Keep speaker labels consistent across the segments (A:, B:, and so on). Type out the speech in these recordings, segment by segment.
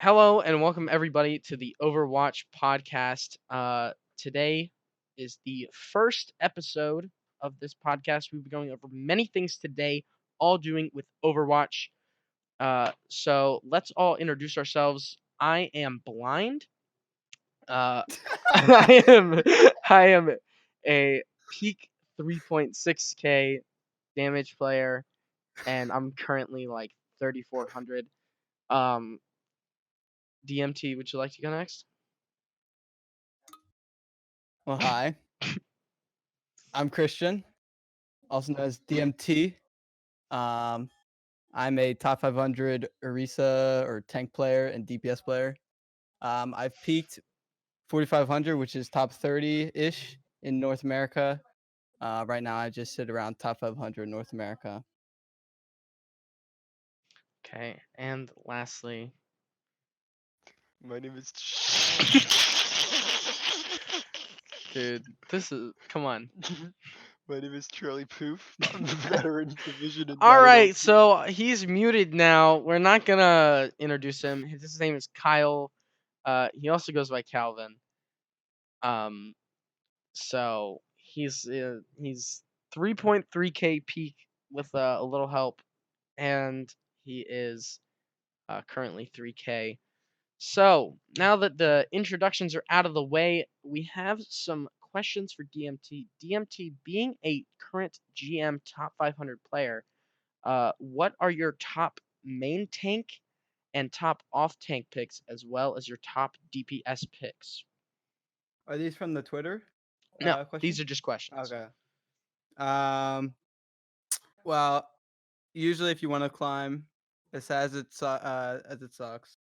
A: Hello and welcome everybody to the Overwatch podcast. Today is the first episode of this podcast. We'll be going over many things today, all doing with Overwatch. So let's all introduce ourselves. I am blind. Uh, I am a peak 3.6k damage player, and I'm currently like 3400. Um, DMT, would you like to go next?
B: Well, hi. I'm Christian, also known as DMT. Um, I'm a top 500 Orisa or tank player and DPS player. I've peaked 4,500, which is top 30-ish in North America. Right now, I just sit around top 500 in North America.
A: Okay, and lastly,
C: My name is.
A: dude, this is come on.
C: My name is Charlie Poof. I'm the veteran division in
A: All
C: Valiant
A: right,
C: Ultimate.
A: so he's muted now. We're not gonna introduce him. His name is Kyle. He also goes by Calvin. Um, so he's 3.3k peak with a little help, and he is currently 3k. So, now that the introductions are out of the way, we have some questions for DMT. DMT, being a current GM top 500 player, what are your top main tank and top off tank picks, as well as your top DPS picks?
B: Are these from the Twitter
A: No, these
B: question?
A: are just questions.
B: Okay. Um, well, usually if you want to climb, as it sucks,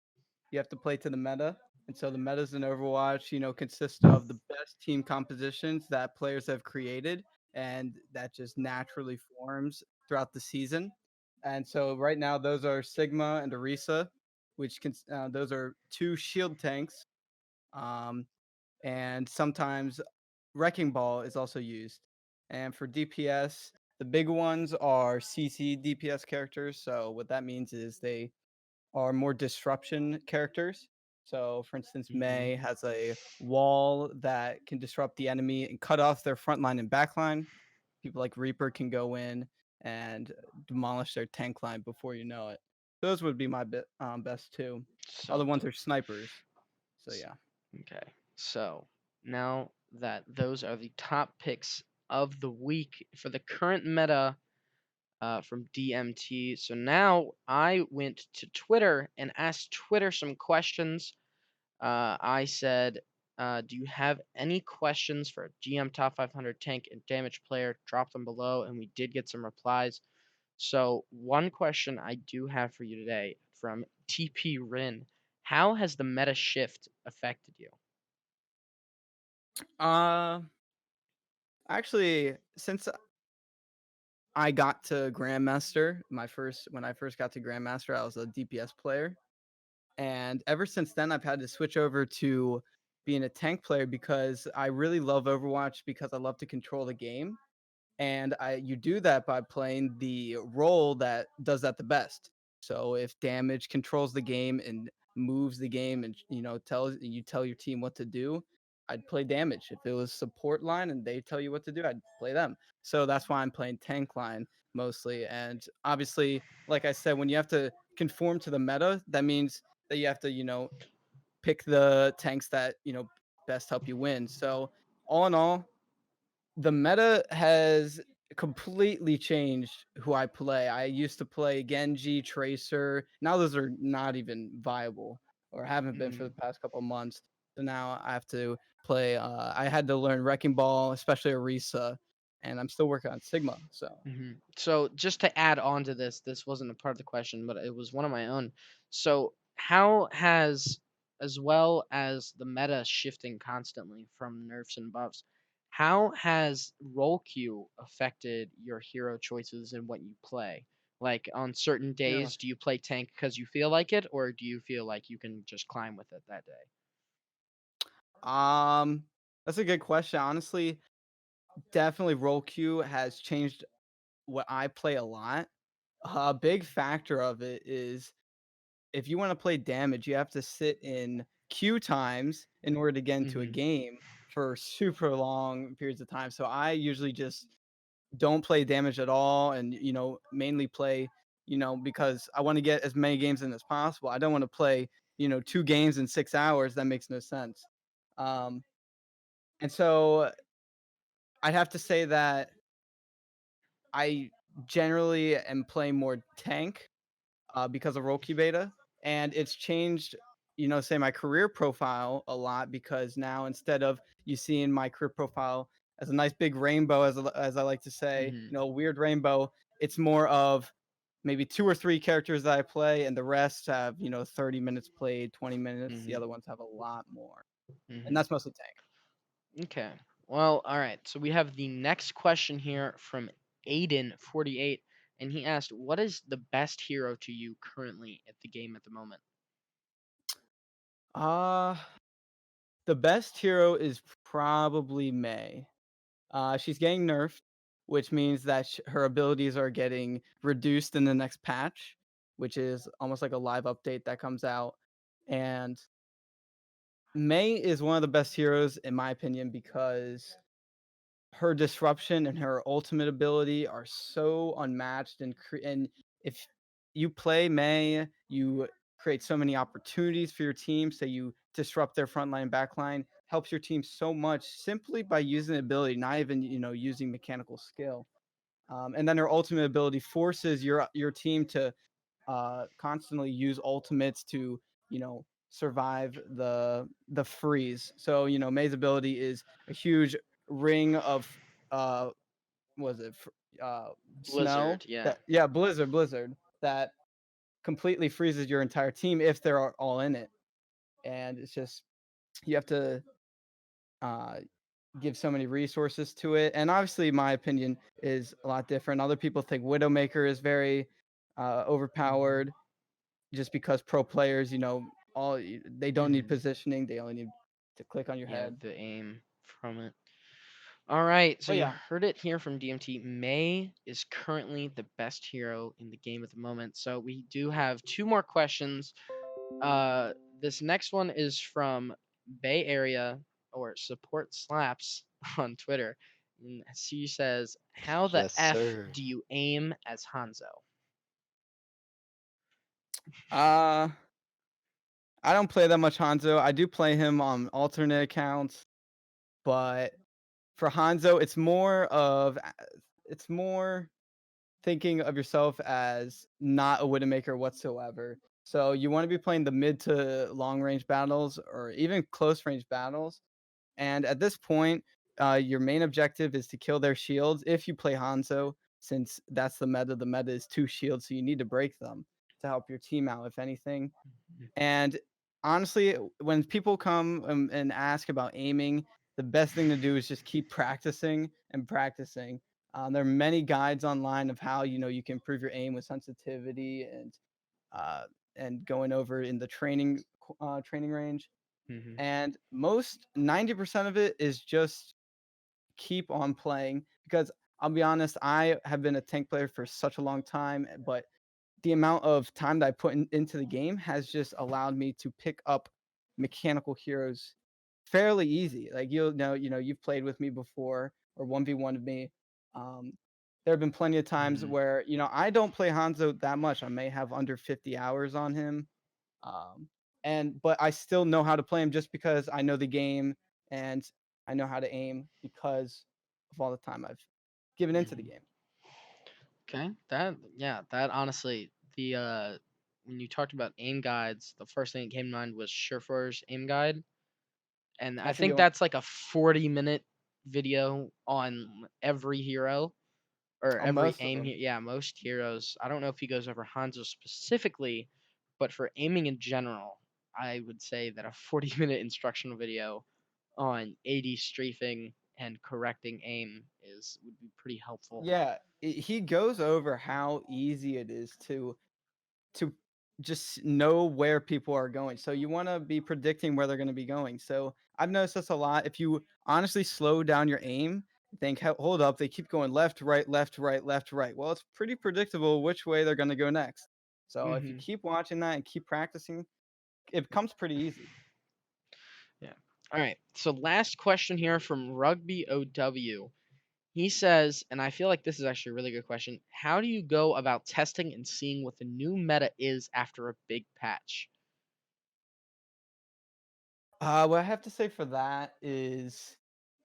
B: you have to play to the meta. And so the metas in Overwatch, consist of the best team compositions that players have created, and that just naturally forms throughout the season. And so right now, those are Sigma and Orisa, those are two shield tanks. Um, and sometimes Wrecking Ball is also used. And for DPS, the big ones are CC DPS characters. So what that means is they are more disruption characters. So, for instance,
A: Hmm.
B: May has a wall that can disrupt the enemy and cut off their front line and back line. People like Reaper can go in and demolish their tank line before you know it. Those would be my best two. Other
A: So,
B: ones are snipers. So
A: s-
B: yeah.
A: okay. So, now that those are the top picks of the week for the current meta, from DMT. So now I went to Twitter and asked Twitter some questions. I said, do you have any questions for a GM top 500 tank and damage player? Drop them below, and we did get some replies. So, one question I do have for you today from TP Rin: how has the meta shift affected you?
B: Uh Actually, since I got to Grandmaster, when I first got to Grandmaster, I was a DPS player. And ever since then, I've had to switch over to being a tank player because I really love Overwatch because I love to control the game. And you do that by playing the role that does that the best. So if damage controls the game and moves the game and tell your team what to do, I'd play damage. If it was support line and they tell you what to do, I'd play them. So that's why I'm playing tank line mostly. And obviously, like I said, when you have to conform to the meta, that means that you have to, pick the tanks that, best help you win. So all in all, the meta has completely changed who I play. I used to play Genji, Tracer. Now those are not even viable or haven't been for the
A: Mm.
B: past couple of months. So now I have to play. I had to learn Wrecking Ball, especially Orisa, and I'm still working on Sigma. So
A: So just to add on to this wasn't a part of the question, but it was one of my own. So how has, as well as the meta shifting constantly from nerfs and buffs, how has role queue affected your hero choices and what you play? Like on certain
B: yeah,
A: days, do you play tank because you feel like it, or do you feel like you can just climb with it that day?
B: um, that's a good question. Honestly, definitely role queue has changed what I play a lot. A big factor of it is if you want to play damage, you have to sit in queue times in order to get into a
A: Mhm.
B: game for super long periods of time. So I usually just don't play damage at all, and mainly play, because I want to get as many games in as possible. I don't want to play 2 games in 6 hours. That makes no sense. Um, and so I'd have to say that I generally am playing more tank because of Roki Beta, and it's changed, say my career profile a lot because now instead of you seeing my career profile as a nice big rainbow, as I like to say,
A: Mhm.
B: a weird rainbow, it's more of maybe 2 or 3 characters that I play, and the rest have 30 minutes played, 20 minutes. The
A: Mhm.
B: other ones have a lot more, and
A: Mhm.
B: that's mostly tank.
A: Okay. Well, all right. So we have the next question here from Aiden48, and he asked, "What is the best hero to you currently at the game at the moment?"
B: Uh the best hero is probably May. She's getting nerfed, which means that her abilities are getting reduced in the next patch, which is almost like a live update that comes out. And May is one of the best heroes, in my opinion, because her disruption and her ultimate ability are so unmatched. And if you play May, you create so many opportunities for your team. So you disrupt their front line, back line, helps your team so much simply by using the ability, not even using mechanical skill. And then her ultimate ability forces your team to constantly use ultimates to survive the freeze. So May's ability is a huge ring of uh was it snow
A: Blizzard, yeah.
B: that blizzard that completely freezes your entire team if they're all in it. And it's just you have to uh give so many resources to it. And obviously my opinion is a lot different. Other people think Widowmaker is very overpowered just because pro players, they don't need
A: Mhm.
B: positioning, they only need to click on your
A: Yeah,
B: head.
A: the aim from it. All right, so
B: But
A: you
B: yeah,
A: heard it here from DMT. May is currently the best hero in the game at the moment. So we do have two more questions. Uh, this next one is from Bay Area or Support Slaps on Twitter. And she says, "How the
C: Yes,
A: f
C: sir.
A: do you aim as Hanzo?"
B: uh I don't play that much Hanzo. I do play him on alternate accounts, but for Hanzo, it's more thinking of yourself as not a Widowmaker whatsoever. So you want to be playing the mid to long range battles or even close range battles. And at this point, your main objective is to kill their shields if you play Hanzo, since that's the meta. The meta is 2 shields, so you need to break them to help your team out, if anything. And honestly, when people come and ask about aiming, the best thing to do is just keep practicing and practicing. There are many guides online of how you can improve your aim with sensitivity uh, and going over in the training range.
A: Mhm.
B: And most 90% of it is just keep on playing because I'll be honest, I have been a tank player for such a long time, but the amount of time that I put into the game has just allowed me to pick up mechanical heroes fairly easy. Like you've played with me before or 1v1 of me. Um, there have been plenty of times
A: Mhm.
B: where I don't play Hanzo that much. I may have under 50 hours on him, um, but I still know how to play him just because I know the game and I know how to aim because of all the time I've given into the
A: Mhm.
B: game.
A: Okay. That honestly, the when you talked about aim guides, the first thing that came to mind was Surefour's aim guide. And I
B: That's a good
A: think
B: one.
A: that's like a 40-minute video on every hero or
B: On
A: every
B: most of
A: aim.
B: them.
A: Yeah, most heroes. I don't know if he goes over Hanzo specifically, but for aiming in general, I would say that a 40-minute instructional video on AD strafing and correcting aim is would be pretty helpful.
B: Yeah, he goes over how easy it is to just know where people are going. So you want to be predicting where they're going to be going. So I've noticed this a lot. If you honestly slow down your aim, think, hold up, they keep going left, right, left, right, left, right. Well, it's pretty predictable which way they're going to go next. So if you
A: Hmm.
B: keep watching that and keep practicing, it becomes pretty easy.
A: Yeah. All right. So last question here from Rugby OW. He says, and I feel like this is actually a really good question. How do you go about testing and seeing what the new meta is after a big patch?
B: What I have to say for that is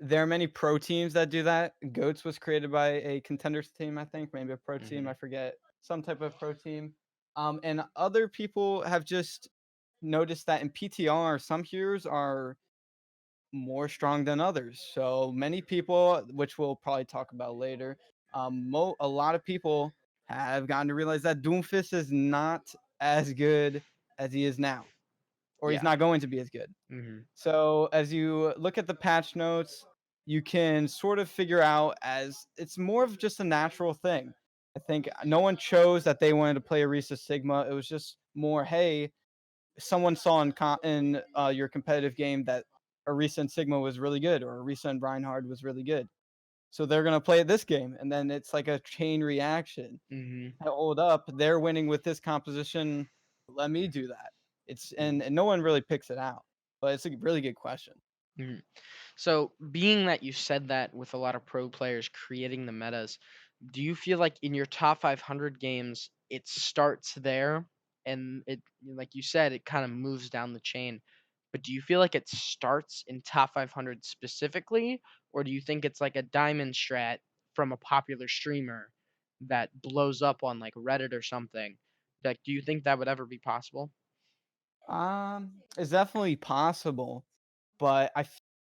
B: there are many pro teams that do that. Goats was created by a contenders team, I think, maybe a pro team,
A: Hmm.
B: I forget, some type of pro team. And other people have just noticed that in PTR, some heroes are more strong than others. So many people, which we'll probably talk about later, a lot of people have gotten to realize that Doomfist is not as good as he is now, or he's
A: Yeah.
B: not going to be as good.
A: Hmm.
B: So as you look at the patch notes, you can sort of figure out as it's more of just a natural thing. I think no one chose that they wanted to play Orisa Sigma. It was just more, hey, someone saw in your competitive game that Orisa and Sigma was really good, or Orisa and Reinhard was really good. So they're gonna play it this game, and then it's like a chain reaction.
A: Hmm.
B: Hold up, they're winning with this composition. Let me do that. And no one really picks it out, but it's a really good question.
A: Hmm. So, being that you said that with a lot of pro players creating the metas, do you feel like in your top 500 games, it starts there and it, like you said, it kind of moves down the chain? But do you feel like it starts in top 500 specifically, or do you think it's like a diamond strat from a popular streamer that blows up on like Reddit or something? Like, do you think that would ever be possible?
B: It's definitely possible, but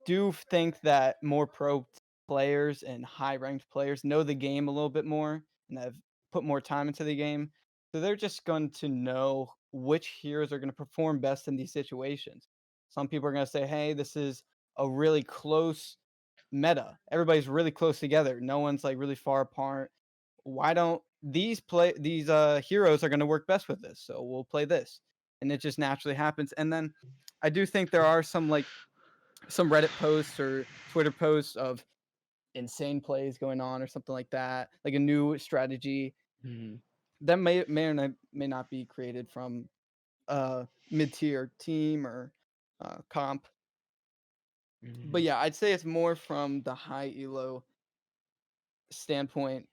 B: do think that more pro players and high ranked players know the game a little bit more and have put more time into the game. So they're just going to know which heroes are going to perform best in these situations. Some people are going to say, hey, this is a really close meta. Everybody's really close together. No one's like really far apart. Why don't these heroes are going to work best with this? So we'll play this. And it just naturally happens. And then I do think there are some Reddit posts or Twitter posts of insane plays going on or something like that, like a new strategy
A: Hmm.
B: that may not be created from a mid-tier team or comp. But
A: Hmm.
B: yeah, I'd say it's more from the high elo standpoint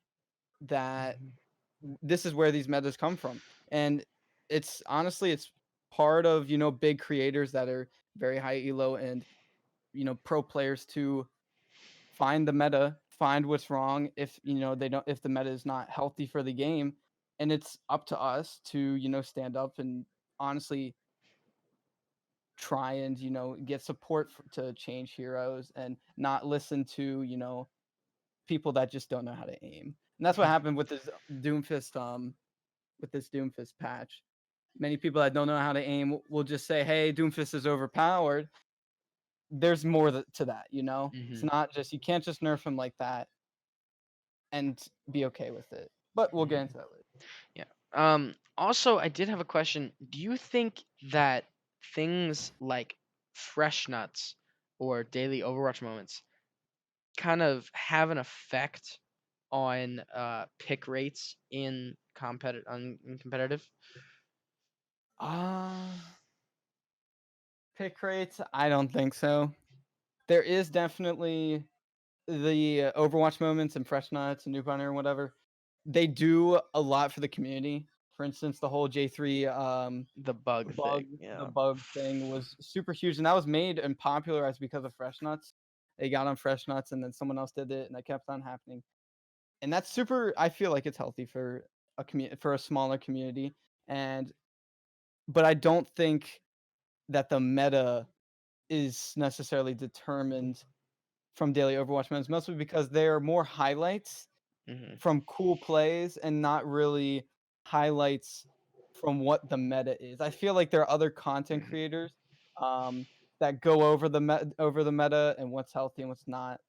B: that this is where these metas come from. And it's honestly it's part of, big creators that are very high elo and, pro players to find the meta, find what's wrong if they don't if the meta is not healthy for the game, and it's up to us to stand up and honestly try and get support to change heroes and not listen to people that just don't know how to aim. And that's what happened with this Doomfist patch. Many people that don't know how to aim will just say, "Hey, Doomfist is overpowered." There's more to that. It's
A: Hmm.
B: not just you can't just nerf him like that and be okay with it. But we'll get
A: Hmm.
B: into that later.
A: Yeah. Also, I did have a question. Do you think that things like fresh nuts or daily Overwatch moments kind of have an effect on pick rates in competitive?
B: Uh Pick rates, I don't think so. There is definitely the Overwatch moments and Fresh Nuts and New Bunner and whatever. They do a lot for the community. For instance, the whole J3
A: The bug
B: bug
A: thing,
B: the
A: yeah.
B: bug thing was super huge, and that was made and popularized because of Fresh Nuts. They got on Fresh Nuts, and then someone else did it, and that kept on happening. And that's super. I feel like it's healthy for a smaller community, and but I don't think that the meta is necessarily determined from daily Overwatch moments, mostly because they're more highlights
A: Hmm.
B: from cool plays and not really highlights from what the meta is. I feel like there are other content
A: Hmm.
B: creators um, that go over the meta and what's healthy and what's not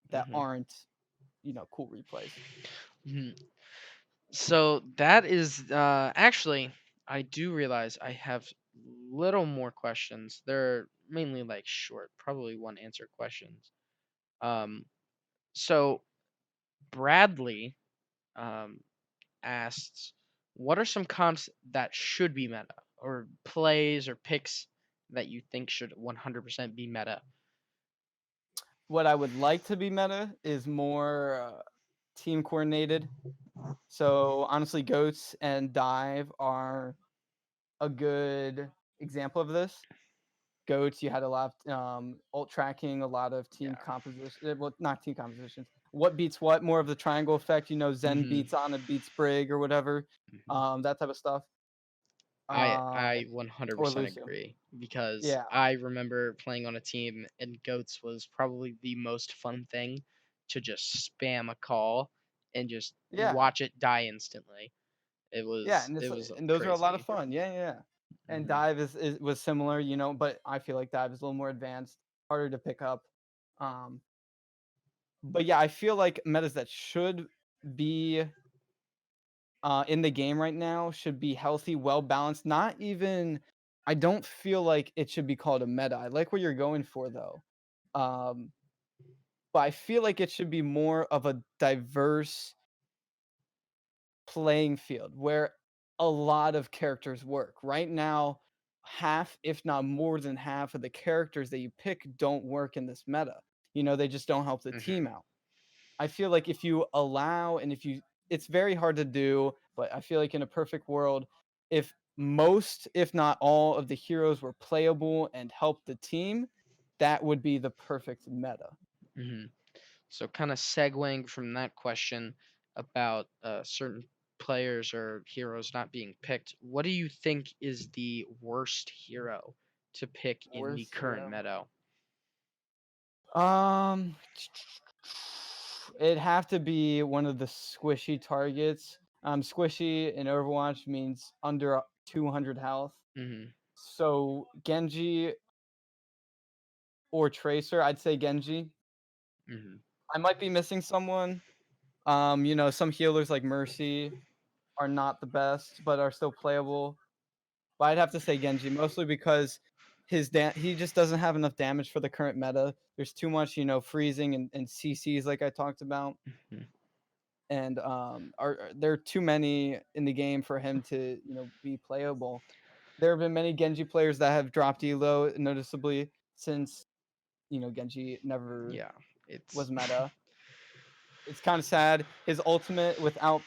B: that
A: Hmm.
B: aren't cool replays.
A: Hmm. So that is actually, I do realize I have little more questions. They're mainly like short, probably one answer questions. Um, so Bradley um, asked, what are some comps that should be meta, or plays or picks that you think should 100% be meta?
B: What I would like to be meta is more team coordinated. So honestly, goats and dive are a good example of this. Goats, you had a lot of ult tracking, a lot of team
A: Yeah.
B: composition. Well, not team compositions. What beats what? More of the triangle effect. Zen
A: hmm
B: beats Ana beats Brig or whatever. That type of stuff.
A: I
B: Or
A: 100%
B: Lucio.
A: agree, because
B: Yeah,
A: I remember playing on a team and goats was probably the most fun thing to just spam a call and just
B: yeah,
A: watch it die instantly. It
B: yeah.
A: was
B: And
A: it
B: this
A: was
B: and those are a lot of
A: crazy.
B: fun. Yeah, yeah. And
A: hmm
B: dive is was similar, but I feel like dive is a little more advanced, harder to pick up. Um, but yeah, I feel like metas that should be in the game right now should be healthy, well balanced. Not even, I don't feel like it should be called a meta. I like what you're going for though. Um, but I feel like it should be more of a diverse playing field where a lot of characters work. Right now, half, if not more than half, of the characters that you pick don't work in this meta. They just don't help the team
A: hmm
B: out. I feel like if you allow and if you it's very hard to do, but I feel like in a perfect world, if most, if not all, of the heroes were playable and helped the team, that would be the perfect meta.
A: hmm So, kind of segueing from that question about certain players or heroes not being picked, what do you think is the worst hero to pick in the
B: Worst
A: current
B: hero.
A: meta?
B: Um, it'd have to be one of the squishy targets. Squishy in Overwatch means under 200 health.
A: hmm
B: So Genji or Tracer, I'd say Genji.
A: hmm
B: I might be missing someone. Some healers like Mercy are not the best, but are still playable. But I'd have to say Genji, mostly because he just doesn't have enough damage for the current meta. There's too much, freezing and CCs like I talked about.
A: hmm
B: And there are too many in the game for him to be playable. There have been many Genji players that have dropped elo noticeably since Genji never
A: Yeah, it's
B: was meta. It's kind of sad. His ultimate without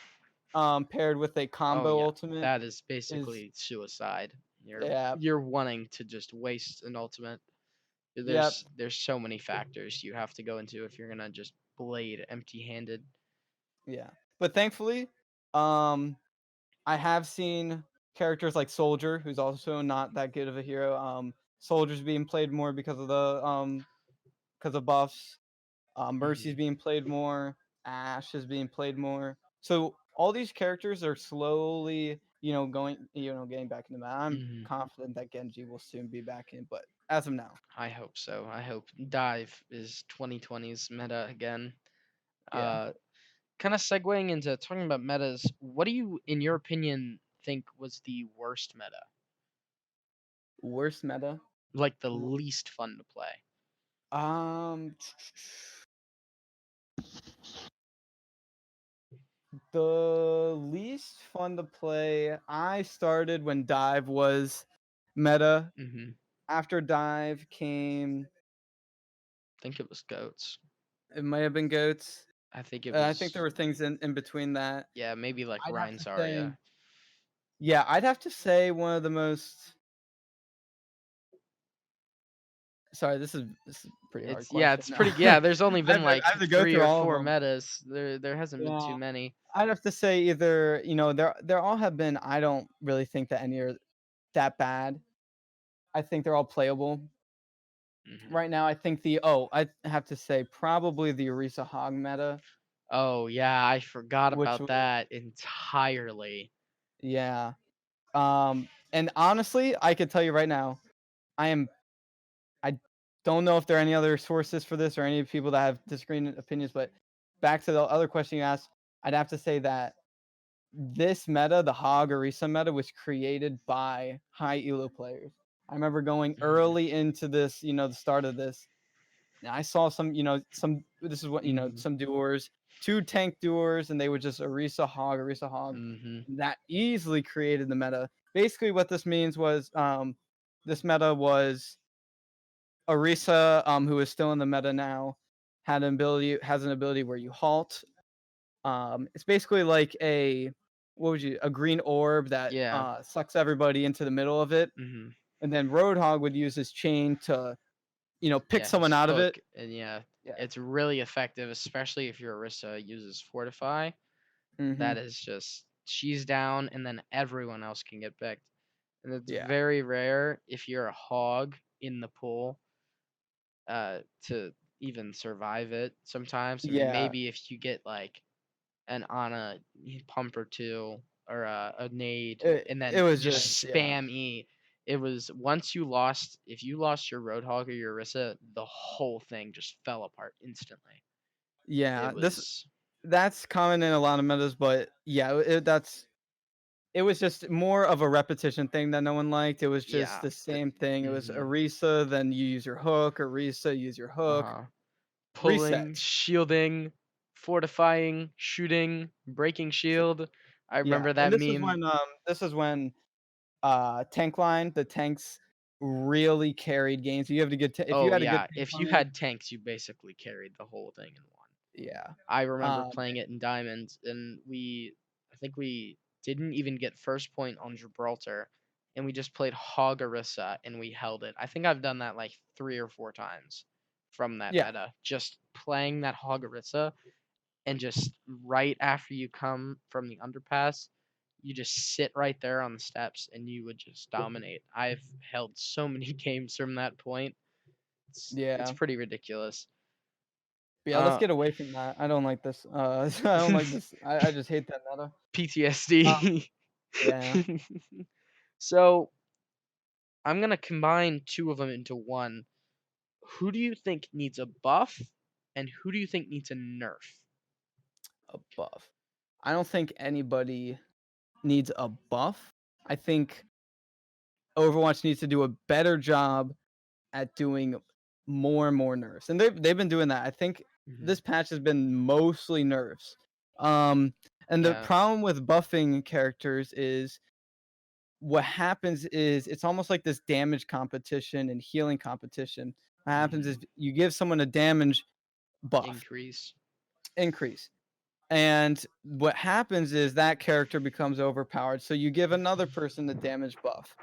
B: paired with a
A: oh
B: combo
A: yeah,
B: ultimate
A: that is
B: is
A: basically suicide. You're
B: yeah,
A: you're wanting to just waste an ultimate.
B: yep,
A: There's so many factors you have to go into if you're gonna just blade empty-handed.
B: yeah. But thankfully, um I have seen characters like Soldier, who's also not that good of a hero. Soldier's being played more because of buffs. Mercy's
A: hmm
B: being played more. Ash is being played more. So all these characters are slowly, getting back into meta. I'm
A: hmm
B: confident that Genji will soon be back in, but as of now,
A: I hope so. I hope Dive is 2020's meta again.
B: yeah,
A: Uh, Kind of segueing into talking about metas, what do you, in your opinion, think was the worst meta?
B: worst meta.
A: Like the least fun to play?
B: Um, the least fun to play. I started when Dive was meta.
A: hmm
B: After Dive came,
A: I think it was goats.
B: it might have been Goats.
A: I think it
B: I think
A: was,
B: there were things in between that.
A: yeah, maybe like
B: I'd have
A: Ryan
B: to say,
A: Zarya.
B: yeah, I'd have to say one of the most. Sorry, this is a pretty hard
A: Yeah,
B: question.
A: it's pretty, yeah, there's only
B: I
A: been
B: have, to, I
A: like
B: have to go
A: three
B: through
A: or
B: all of
A: four
B: them.
A: metas. There hasn't been
B: Yeah,
A: too many.
B: I'd have to say either there all have been. I don't really think that any are that bad. I think they're all playable.
A: hmm
B: Right now, I think I have to say probably the Orisa Hog meta,
A: Oh yeah, I forgot
B: which
A: about
B: was
A: that entirely.
B: yeah. And honestly, I could tell you right now, I am I don't know if there are any other sources for this or any people that have disagreeing opinions, but back to the other question you asked, I'd have to say that this meta, the Hog Orisa meta, was created by high elo players. I remember going
A: hmm
B: early into this, the start of this. And I saw some, some. This is what
A: hmm
B: some doers. 2 tank duers, and they would just Orisa hog, Orisa hog. That easily created the meta. Basically, what this means was this meta was Orisa, who is still in the meta now, has an ability where you halt. It's basically like a green orb that
A: Yeah.
B: sucks everybody into the middle of it, and then Roadhog would use his chain to pick
A: Yeah, his
B: someone out of it.
A: hook, and yeah,
B: Yeah.
A: it's really effective, especially if your Orisa uses Fortify. That is just she's down, and then everyone else can get picked. And it's
B: Yeah.
A: very rare if you're a hog in the pool to even survive it sometimes. I mean,
B: Yeah.
A: maybe if you get like an Ana pump or two or a nade and
B: It
A: then
B: was
A: just
B: just yeah.
A: spam E. It was once you lost, if you lost your Roadhog or your Orisa, the whole thing just fell apart instantly.
B: Yeah,
A: It was
B: that's common in a lot of metas, but yeah, it was just more of a repetition thing that no one liked. It was just
A: yeah.
B: the same thing. It was
A: Mhm.
B: Orisa, then you use your hook, Orisa, use your hook,
A: Uh-huh. Pulling,
B: reset.
A: shielding, fortifying, shooting, breaking shield. I
B: Yeah,
A: remember
B: and
A: that meme.
B: this is when tank line, the tanks really carried games. You have to get if you
A: Oh
B: had a good
A: yeah,
B: tank
A: if you
B: line,
A: had tanks, you basically carried the whole thing in one.
B: yeah.
A: I remember
B: Um,
A: playing it in Diamonds, and I think we didn't even get first point on Gibraltar, and we just played Hogarissa, and we held it. I think I've done that like 3 or 4 times from that
B: yeah,
A: meta, just playing that Hogarissa, and just right after you come from the underpass, you just sit right there on the steps, and you would just dominate. I've held so many games from that point. It's
B: yeah.
A: pretty ridiculous.
B: But yeah, let's
A: Uh,
B: get away from that. I don't like this. I don't like this. I just hate that meta. Uh,
A: PTSD.
B: yeah.
A: So I'm gonna combine two of them into one. Who do you think needs a buff, and who do you think needs a nerf?
B: A buff. I don't think anybody needs a buff. I think Overwatch needs to do a better job at doing more and more nerfs, and they've been doing that. I think
A: Mhm.
B: this patch has been mostly nerfs. Um, and the
A: Yeah.
B: problem with buffing characters is what happens is it's almost like this damage competition and healing competition. What happens is
A: Mhm.
B: you give someone a damage buff
A: Increase.
B: increase. And what happens is that character becomes overpowered. So you give another person the damage buff.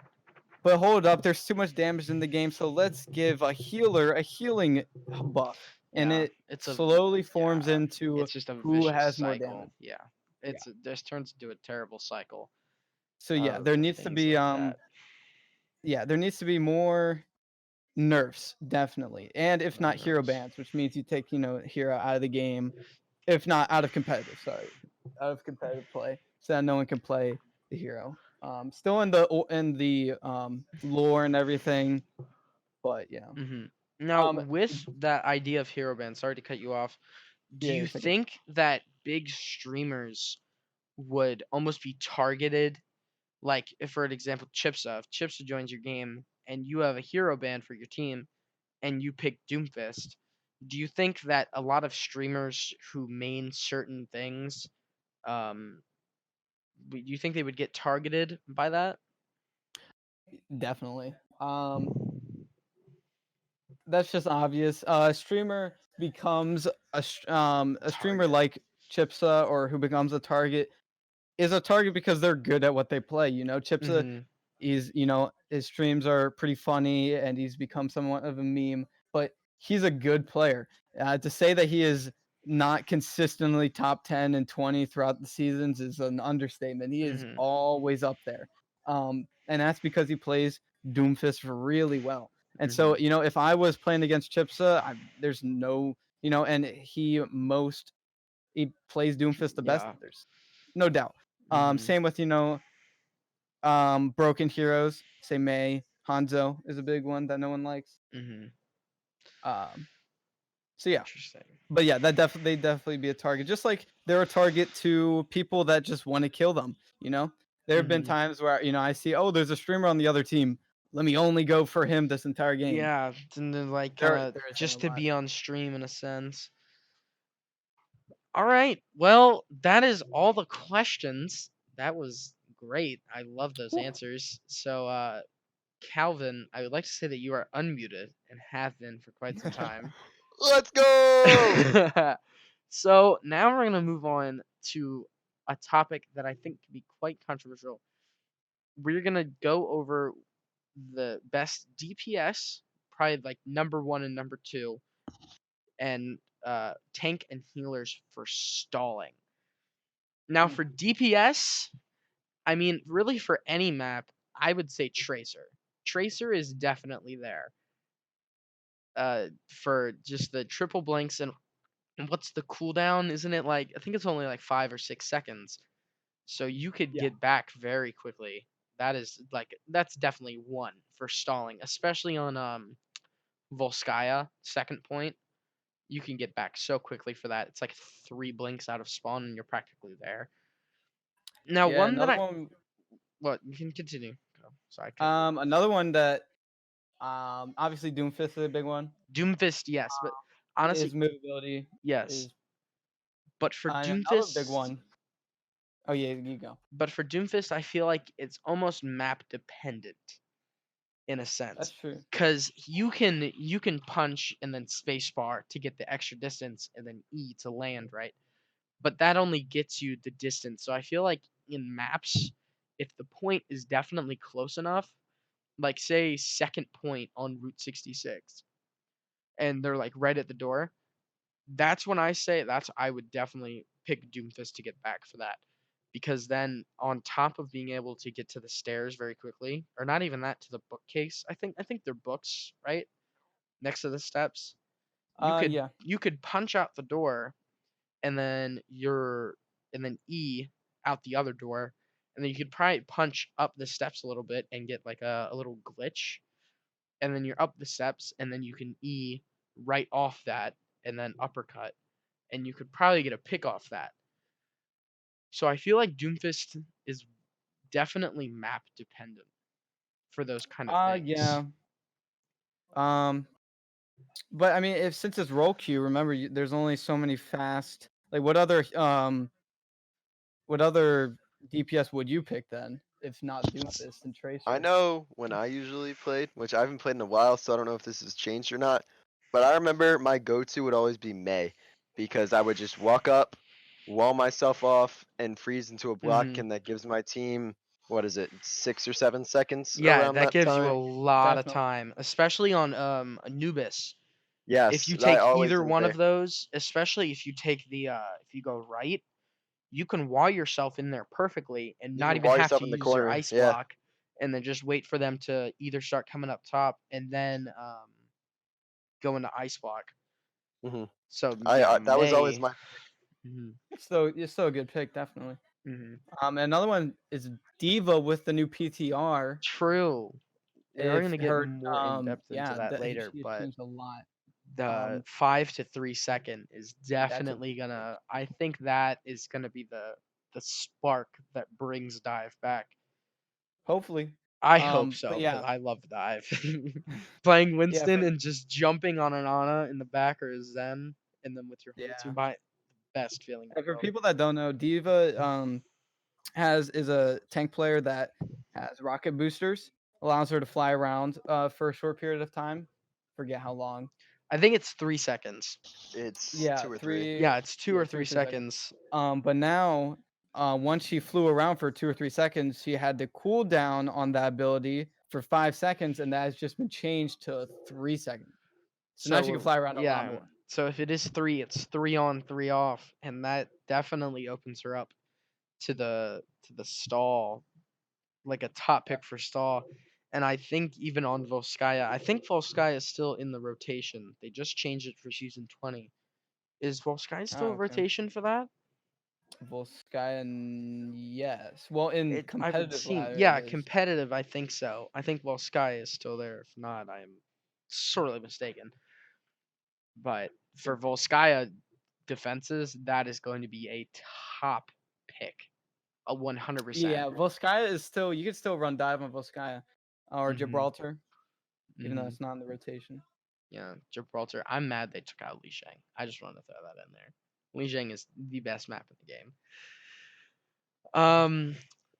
B: But hold up, there's too much damage in the game, so let's give a healer a healing buff. And
A: Yeah.
B: it slowly forms
A: Yeah.
B: into
A: It's just a
B: who
A: vicious
B: has more damage.
A: cycle. Yeah.
B: Yeah.
A: It just turns into a terrible cycle
B: So yeah,
A: of
B: there needs to
A: things
B: be
A: like that.
B: more nerfs, definitely. And if
A: More
B: not hero
A: nerfs.
B: bans, which means you take, hero out of the game. If not out of competitive, sorry. Out of competitive play. So that no one can play the hero. Still in the lore and everything, but yeah.
A: Now,
B: Um
A: with that idea of hero ban, sorry to cut you off. Do
B: yeah,
A: you
B: it's okay.
A: think that big streamers would almost be targeted? Like, if for an example, Chipsa, if Chipsa joins your game and you have a hero ban for your team and you pick Doomfist, do you think that a lot of streamers who main certain things, um, do you think they would get targeted by that?
B: Definitely. That's just obvious. A streamer becomes a streamer
A: Target.
B: like Chipsa or who becomes a target is a target because they're good at what they play. Chipsa
A: Mm-hmm.
B: his streams are pretty funny and he's become somewhat of a meme, but he's a good player. To say that he is not consistently top 10 and 20 throughout the seasons is an understatement. He is
A: Mm-hmm.
B: always up there. And that's because he plays Doomfist really well. And
A: Mm-hmm.
B: so, if I was playing against Chipsa, there's no, and he plays Doomfist the best.
A: Yeah.
B: There's no doubt.
A: Mm-hmm.
B: Same with broken heroes. Say May Hanzo is a big one that no one likes.
A: Mm-hmm.
B: Um, so yeah,
A: Interesting.
B: but yeah, they definitely be a target. Just like they're a target to people that just want to kill them. There have been
A: Mm-hmm.
B: times where I see, oh, there's a streamer on the other team. Let me only go for him this entire game.
A: Yeah, and then like kind
B: There
A: of
B: there has been a
A: just to
B: lot.
A: be on stream in a sense. All right. Well, that is all the questions. That was great. I love those
B: Whew.
A: answers. So, Calvin, I would like to say that you are unmuted and have been for quite some time.
C: Let's go.
A: So now we're gonna move on to a topic that I think can be quite controversial. We're gonna go over the best DPS, probably like number one and number two, and tank and healers for stalling. Now for DPS, I mean, really for any map, I would say Tracer. Tracer is definitely there. For just the triple blinks and what's the cooldown? Isn't it like I think it's only like 5 or 6 seconds, so you could
B: Yeah.
A: get back very quickly. That is like that's definitely one for stalling, especially on Volskaya second point. You can get back so quickly for that. It's like 3 blinks out of spawn and you're practically there. Now
B: Yeah,
A: one that
B: another
A: I
B: one.
A: what you can continue. Go. Sorry, I cut you.
B: Another one that obviously Doomfist is a big one.
A: Doomfist, yes, but
B: His
A: honestly,
B: movability
A: yes.
B: is
A: But for
B: another big
A: Doomfist,
B: one. Oh yeah, you go.
A: I feel like it's almost map dependent in a
B: That's
A: sense,
B: true.
A: because you can punch and then spacebar to get the extra distance and then E to land, right? But that only gets you the distance. So I feel like in maps, if the point is definitely close enough, like say second point on Route 66, and they're like right at the door, that's when I would definitely pick Doomfist to get back for that. Because then on top of being able to get to the stairs very quickly, or not even that, to the bookcase, I think they're books, right? Next to the steps. You could
B: Yeah.
A: you could punch out the door and then E out the other door, and then you could probably punch up the steps a little bit and get like a little glitch, and then you're up the steps, and then you can E right off that and then uppercut, and you could probably get a pick off that. So I feel like Doomfist is definitely map dependent for those kind of things.
B: Yeah. Um, but I mean, if since it's roll queue, remember there's only so many fast. Like, what other DPS would you pick then, if not Doomfist and
C: I
B: Tracer?
C: know when I usually played, which I haven't played in a while, so I don't know if this has changed or not. But I remember my go-to would always be May, because I would just walk up, wall myself off, and freeze into a block,
A: Hmm.
C: and that gives my team, what is it, 6 or 7 seconds
A: Yeah,
C: around
A: that
C: that
A: gives you a
C: time.
A: lot of
B: Definitely.
A: time, especially on Anubis. If
C: Yes,
A: you
C: I
A: take
C: always
A: either
C: went
A: one of
C: there.
A: those, especially if you take if you go right, you can wall yourself in there perfectly and
C: You
A: not
C: can
A: even
C: wall
A: have
C: yourself
A: to
C: in the
A: use your
C: corner.
A: ice
C: Yeah.
A: block, and then just wait for them to either start coming up top and then go into ice block.
C: hmm
A: So yeah,
C: I that was always
A: May.
C: my.
A: Hmm.
B: It's still a good pick, definitely.
A: Hmm.
B: And another one is Diva with the new PTR.
A: True. We are
B: If
A: gonna get
B: her,
A: more in depth into
B: yeah,
A: that
B: that
A: later,
B: she
A: but
B: changed a lot.
A: the
B: Um,
A: 5 to 3 second is
B: that's a
A: definitely gonna. I think that is gonna be the spark that brings dive back.
B: hopefully.
A: I hope
B: But
A: so because
B: yeah,
A: I love dive. Playing
B: yeah,
A: Winston and just jumping on an Ana in the back or a Zen, and then with your whole
B: yeah.
A: team by best feeling in
B: And
A: the
B: for
A: world.
B: people that don't know, Diva is a tank player that has rocket boosters, allows her to fly around for a short period of time. Forget how long.
A: I think it's 3 seconds.
C: It's
B: Yeah,
C: 2 or 3.
A: Yeah, it's two
B: yeah,
A: or
B: two
A: three
B: or 3 seconds.
A: seconds.
B: But now, once she flew around for 2 or 3 seconds, she had the cooldown on that ability for 5 seconds, and that has just been changed to 3 seconds. So now she can
A: So
B: fly around a lot
A: yeah,
B: more.
A: so if it is three, it's 3 on 3 off, and that definitely opens her up to the stall, like a top pick for stall. And I think even on Volskaya, I think Volskaya is still in the rotation. They just changed it for season 20. Is Volskaya
B: Oh,
A: still a
B: okay.
A: rotation for that?
B: Volskaya, yes. Well, in
A: I would
B: competitive
A: seem,
B: ladder, it
A: yeah,
B: is.
A: competitive. I think so. I think Volskaya is still there. If not, I am sorely mistaken. But for Volskaya defenses, that is going to be a top pick, a 100%.
B: Yeah, Volskaya is still. You can still run dive on Volskaya or
A: Hmm.
B: Gibraltar, even though
A: Hmm.
B: it's not in the rotation.
A: Yeah, Gibraltar. I'm mad they took out Li Shang. I just wanted to throw that in there. Lijiang is the best map in the game.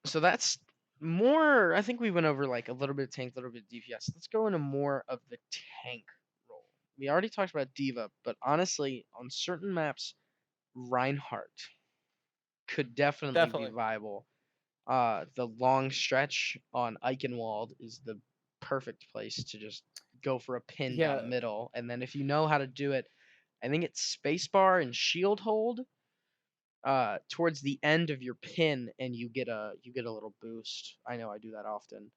A: So that's more. I think we went over like a little bit of tank, a little bit of DPS. Let's go into more of the tank role. We already talked about Diva, but honestly, on certain maps, Reinhardt could definitely be
B: Definitely.
A: viable. The long stretch on Eichenwald is the perfect place to just go for a pin down
B: Yeah,
A: the middle, and then if you know how to do it, I think it's spacebar and shield hold towards the end of your pin, and you get a little boost. I know I do that often.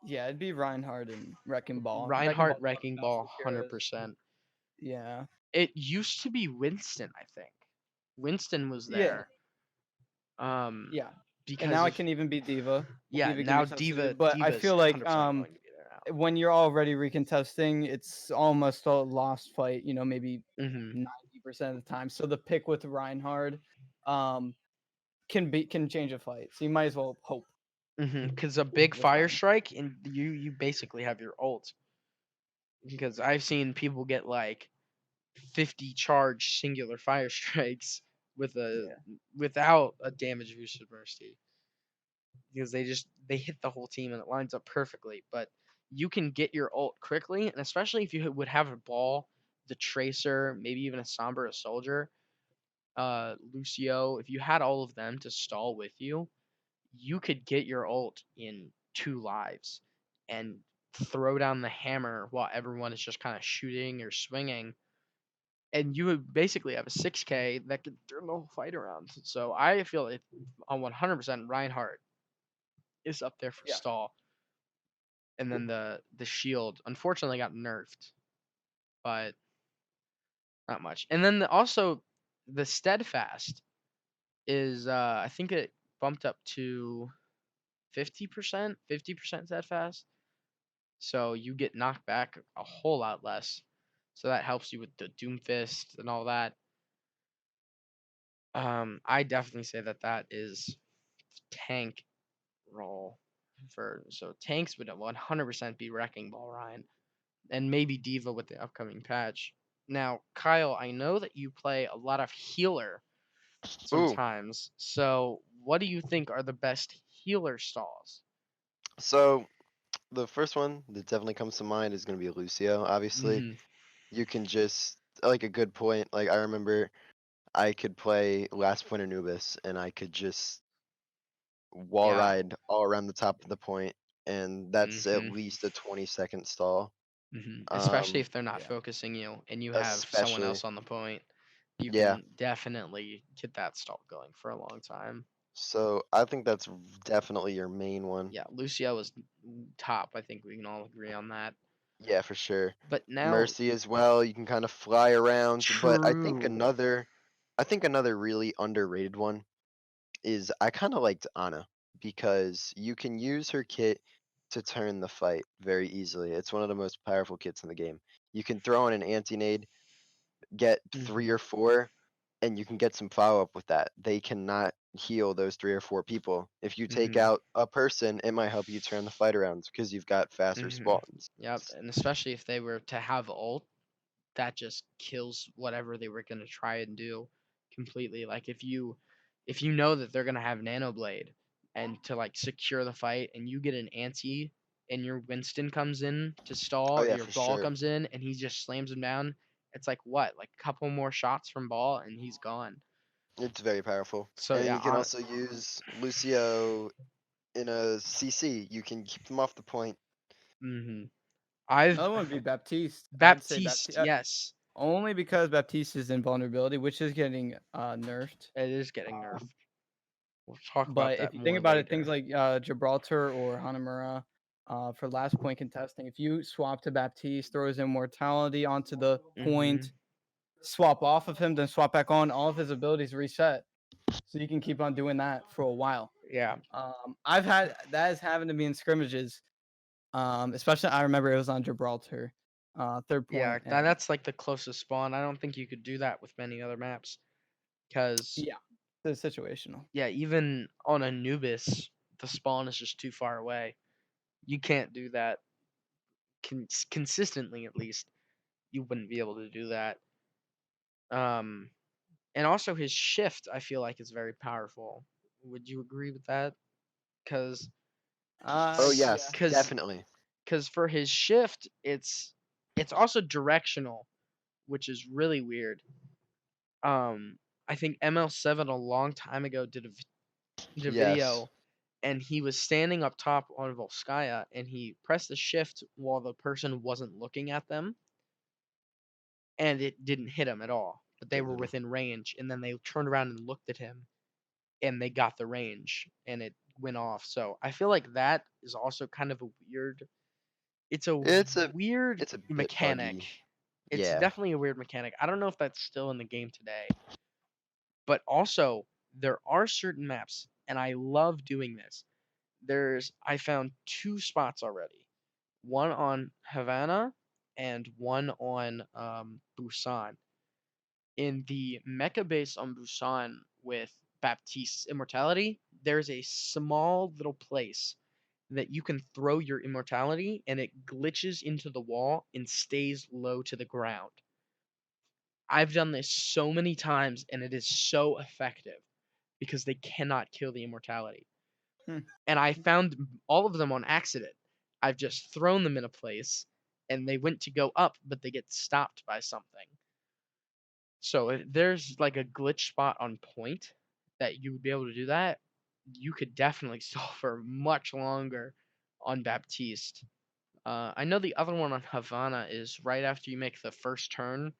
B: yeah, it'd be Reinhardt and Wrecking Ball. Wrecking
A: Reinhardt
B: Ball
A: wrecking ball,
B: faster
A: 100%.
B: Yeah.
A: It used to be Winston, I think. Winston was
B: Yeah.
A: there. Um,
B: Yeah. And
A: because
B: now I
A: if
B: can even beat Diva.
A: yeah,
B: Diva can be
A: now
B: substituted, but I
A: Diva's
B: feel like
A: 100% going to be there now.
B: when you're already recontesting, it's almost a lost fight. Maybe
A: Mm-hmm.
B: 90% of the time. So the pick with Reinhardt, um, can change a fight. So you might as well hope
A: Because a big
B: with
A: fire
B: Reinhardt.
A: strike and you basically have your ult. Because I've seen people get like 50 charge singular fire strikes with a
B: Yeah.
A: without a damage boosted mercy. Because they hit the whole team and it lines up perfectly. But you can get your ult quickly, and especially if you would have a ball, the tracer, maybe even a somber, a soldier, Lucio. If you had all of them to stall with you, you could get your ult in 2 lives and throw down the hammer while everyone is just kind of shooting or swinging. And you would basically have a 6K that could turn the whole fight around. So I feel it on 100% Reinhardt is up there for
B: Yeah.
A: stall. And then the shield unfortunately got nerfed, but not much. And then also the steadfast is I think it bumped up to 50% steadfast. So you get knocked back a whole lot less. So that helps you with the Doomfist and all that. I definitely say that is tank role for so tanks would 100% be Wrecking Ball Ryan and maybe Diva with the upcoming patch. Now, Kyle, I know that you play a lot of healer
C: Ooh,
A: sometimes. So, what do you think are the best healer stalls?
C: so the first one that definitely comes to mind is gonna be Lucio. Obviously,
A: Mhm.
C: you can just like a good point. Like I remember, I could play Last Point Anubis, and I could just wall
A: Yeah.
C: ride all around the top of the point, and that's at
A: Mhm.
C: least a 20-second stall.
A: Especially
C: Um,
A: if they're not
B: Yeah.
A: focusing you and you have someone
C: especially,
A: else on the point, you
C: yeah.
A: can definitely get that stall going for a long time.
C: So I think that's definitely your main one.
A: Yeah, Lucio is top. I think we can all agree on that.
C: Yeah, for sure.
A: But now,
C: Mercy as well. You can kind of fly around, but
A: true.
C: I think another really underrated one is I kind of liked Ana because you can use her kit to turn the fight very easily. It's one of the most powerful kits in the game. You can throw in an anti-nade, get 3
A: hmm
C: or 4, and you can get some follow-up with that. They cannot heal those 3 or 4 people. If you take
A: hmm
C: out a person, it might help you turn the fight around because you've got faster
A: hmm
C: spawns.
A: Yep, and especially if they were to have ult, that just kills whatever they were gonna try and do completely. Like if you know that they're gonna have Nano Blade and to like secure the fight and you get an anti and your Winston comes in to
C: Oh
A: stall or
C: yeah,
A: your
C: for
A: ball
C: sure.
A: comes in and he just slams him down, it's like what? Like a couple more shots from ball and he's gone.
C: It's very powerful.
A: So
C: And
A: yeah,
C: you can also use Lucio in a CC. You can keep them off the point.
A: hmm I've
B: Another one would be Baptiste. I'd say
A: Baptiste,
B: Baptiste
A: yes.
B: only because Baptiste is invulnerability, which is getting nerfed.
A: It is getting nerfed. We'll talk about
B: But if
A: that
B: you think
A: more
B: about it, things
A: later.
B: like Gibraltar or Hanamura, for last point contesting, if you swap to Baptiste, throws immortality onto the
A: hmm
B: point, swap off of him, then swap back on, all of his abilities reset. So you can keep on doing that for a while.
A: Yeah.
B: I've had that has happened to me in scrimmages. Especially I remember it was on Gibraltar, third
A: Yeah,
B: point, and
A: that's like the closest spawn. I don't think you could do that with many other maps. Because,
B: yeah, it's situational.
A: yeah, even on Anubis, the spawn is just too far away. You can't do that consistently, at least. You wouldn't be able to do that. Um, And also his shift, I feel like, is very powerful. Would you agree with that? Because
C: Oh
B: Yeah.
C: yes,
A: because
C: definitely.
A: because for his shift, it's also directional, which is really weird. I think ML7 a long time ago did a
C: Yes.
A: video, and he was standing up top on Volskaya, and he pressed the shift while the person wasn't looking at them, and it didn't hit him at all. But they
C: Didn't
A: were
C: hit him.
A: within range, and then they turned around and looked at him, and they got the range, and it went off. So I feel like that is also kind of a weird. It's a
C: It's
A: weird
C: it's a bit
A: mechanic.
C: buggy.
A: It's
C: Yeah.
A: definitely a weird mechanic. I don't know if that's still in the game today, but also there are certain maps, and I love doing this. I found two spots already, one on Havana and one on Busan. In the mecha base on Busan with Baptiste's immortality, there's a small little place that you can throw your immortality and it glitches into the wall and stays low to the ground. I've done this so many times and it is so effective because they cannot kill the immortality.
B: Hmm.
A: And I found all of them on accident. I've just thrown them in a place and they went to go up, but they get stopped by something. So if there's like a glitch spot on point that you would be able to do that, you could definitely stall for much longer on Baptiste. I know the other one on Havana is right after you make the first turn.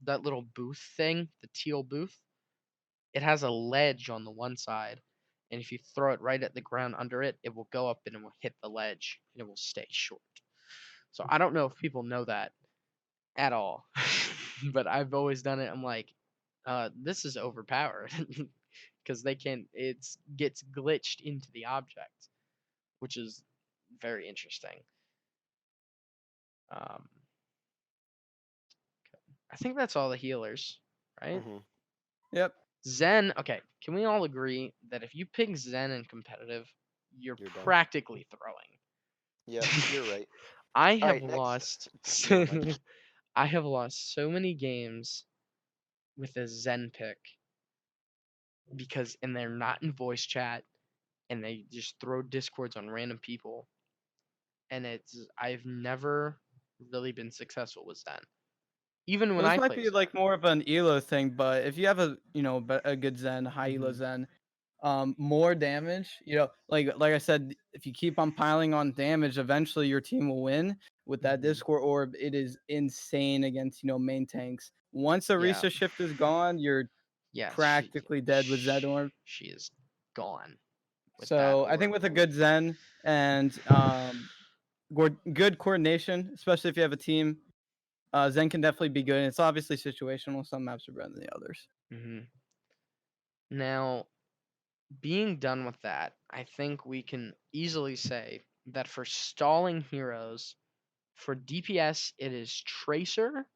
A: That little booth thing, the teal booth, it has a ledge on the one side, and if you throw it right at the ground under it, it will go up and it will hit the ledge and it will stay short. So I don't know if people know that at all, but I've always done it. I'm like, this is overpowered because they can. It's gets glitched into the object, which is very interesting. Um, I think that's all the healers, right?
C: Hmm.
B: Yep.
A: Zen. Okay, can we all agree that if you pick Zen in competitive, you're
C: You're done.
A: practically
C: Yep,
A: throwing?
C: you're right.
A: I
C: All
A: have
C: right, next.
A: lost.
C: Never mind.
A: I have lost so many games with a Zen pick because, and they're not in voice chat, and they just throw discords on random people, and I've never really been successful with Zen. Even when
B: Well, this
A: I
B: might
A: play
B: be
A: Zen.
B: like more of an elo thing, but if you have a good Zen, high elo
A: Hmm.
B: Zen, more damage, like I said, if you keep on piling on damage, eventually your team will win with that
A: Hmm.
B: Discord orb. It is insane against main tanks. Once
A: Yeah,
B: Orisa shift is gone, you're
A: yeah,
B: practically dead with Zed orb.
A: she is gone with that
B: So I think
A: orb.
B: with a good Zen and good coordination, especially if you have a team, Zen can definitely be good. And it's obviously situational. Some maps are better than the others.
A: Hmm. Now, being done with that, I think we can easily say that for stalling heroes, for DPS, it is Tracer,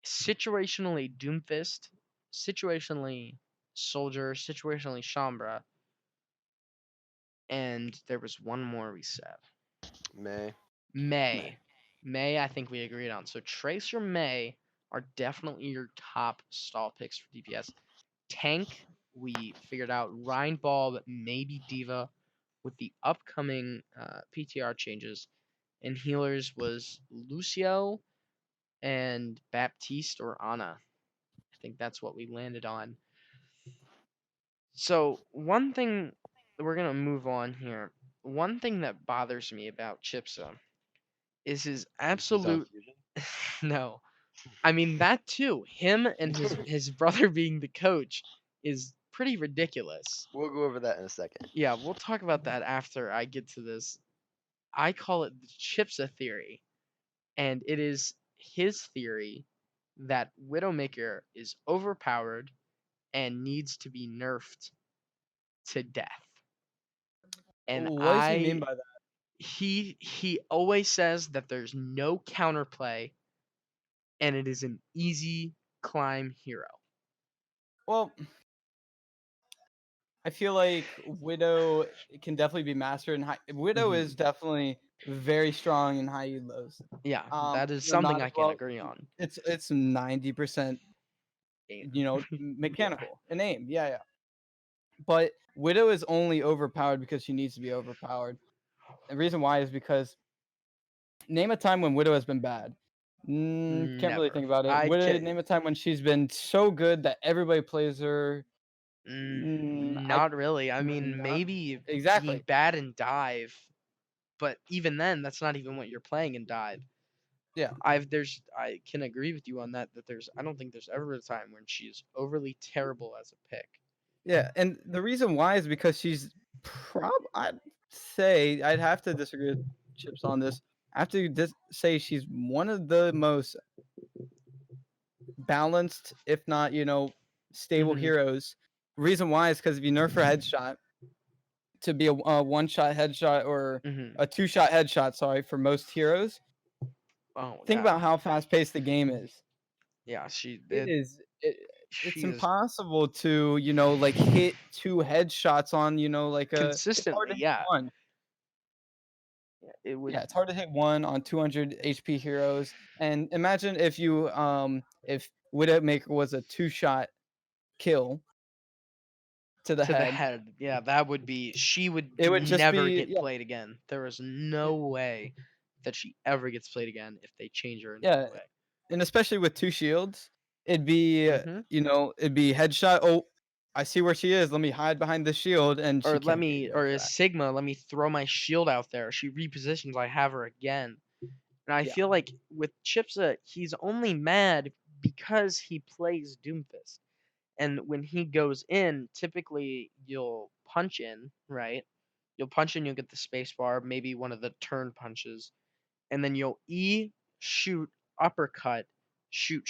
A: situationally Doomfist, situationally Soldier, situationally Shambra, and there was one more we said.
C: May.
B: Meh.
A: May. May, I think we agreed on. So Tracer, May are definitely your top stall picks for DPS. Tank, we figured out Rhine Ball, maybe Diva with the upcoming PTR changes. And healers was Lucio and Baptiste or Ana. I think that's what we landed on. So, one thing we're going to move on here. One thing that bothers me about Chipsa is his
C: He's on
A: absolute
C: fusion.
A: no. I mean that too. Him and his brother being the coach is pretty ridiculous.
C: We'll go over that in a second.
A: Yeah, we'll talk about that after I get to this. I call it the Chipsa theory, and it is his theory that Widowmaker is overpowered and needs to be nerfed to death. And
B: What does he mean by that?
A: he always says that there's no counterplay and it is an easy climb hero.
B: Well, I feel like Widow can definitely be mastered in high. Widow
A: Mhm.
B: is definitely very strong in high elo.
A: Yeah, that is something
B: Not
A: I
B: as
A: can
B: well.
A: agree on.
B: It's 90%. mechanical and aim. Yeah. But Widow is only overpowered because she needs to be overpowered. The reason why is because name a time when Widow has been bad. Can't really
A: Never.
B: think about it.
A: I can
B: Name a time when she's been so good that everybody plays her. I
A: not really. I mean,
B: not
A: maybe being
B: exactly.
A: bad in dive, but even then, that's not even what you're playing in dive.
B: Yeah.
A: I can agree with you on that. I don't think there's ever a time when she's overly terrible as a pick.
B: Yeah, and the reason why is because she's I'd say I'd have to disagree with Chips on this. I have to say she's one of the most balanced, if not, stable
A: Hmm.
B: heroes. Reason why is because if you nerf her headshot to be a one-shot headshot or
A: Hmm.
B: a two-shot headshot, sorry, for most heroes,
A: Oh
B: think
A: yeah,
B: about how fast-paced the game is.
A: yeah.
B: It's
A: She is
B: impossible to, like hit two headshots on, it's hard
A: consistently.
B: to hit
A: Yeah,
B: one.
A: it would
B: Yeah, it's hard to hit one on 200 HP heroes. And imagine if Widowmaker was a two-shot kill to the
A: to the
B: head.
A: head. Yeah, that would be. She would
B: It would just
A: never
B: be
A: get played again. There is no way that she ever gets played again if they change her in any
B: yeah,
A: way.
B: and especially with two shields, it'd be
A: Hmm.
B: it'd be headshot. Oh, I see where she is. Let me hide behind the shield, and she can't beat you
A: Or
B: after
A: as
B: that.
A: Sigma, let me throw my shield out there. She repositions, I have her again. And I
B: Yeah,
A: feel like with Chipsa, he's only mad because he plays Doomfist. And when he goes in, typically you'll punch in, right? You'll punch in, you'll get the space bar, maybe one of the turn punches, and then you'll E, shoot, uppercut, shoot,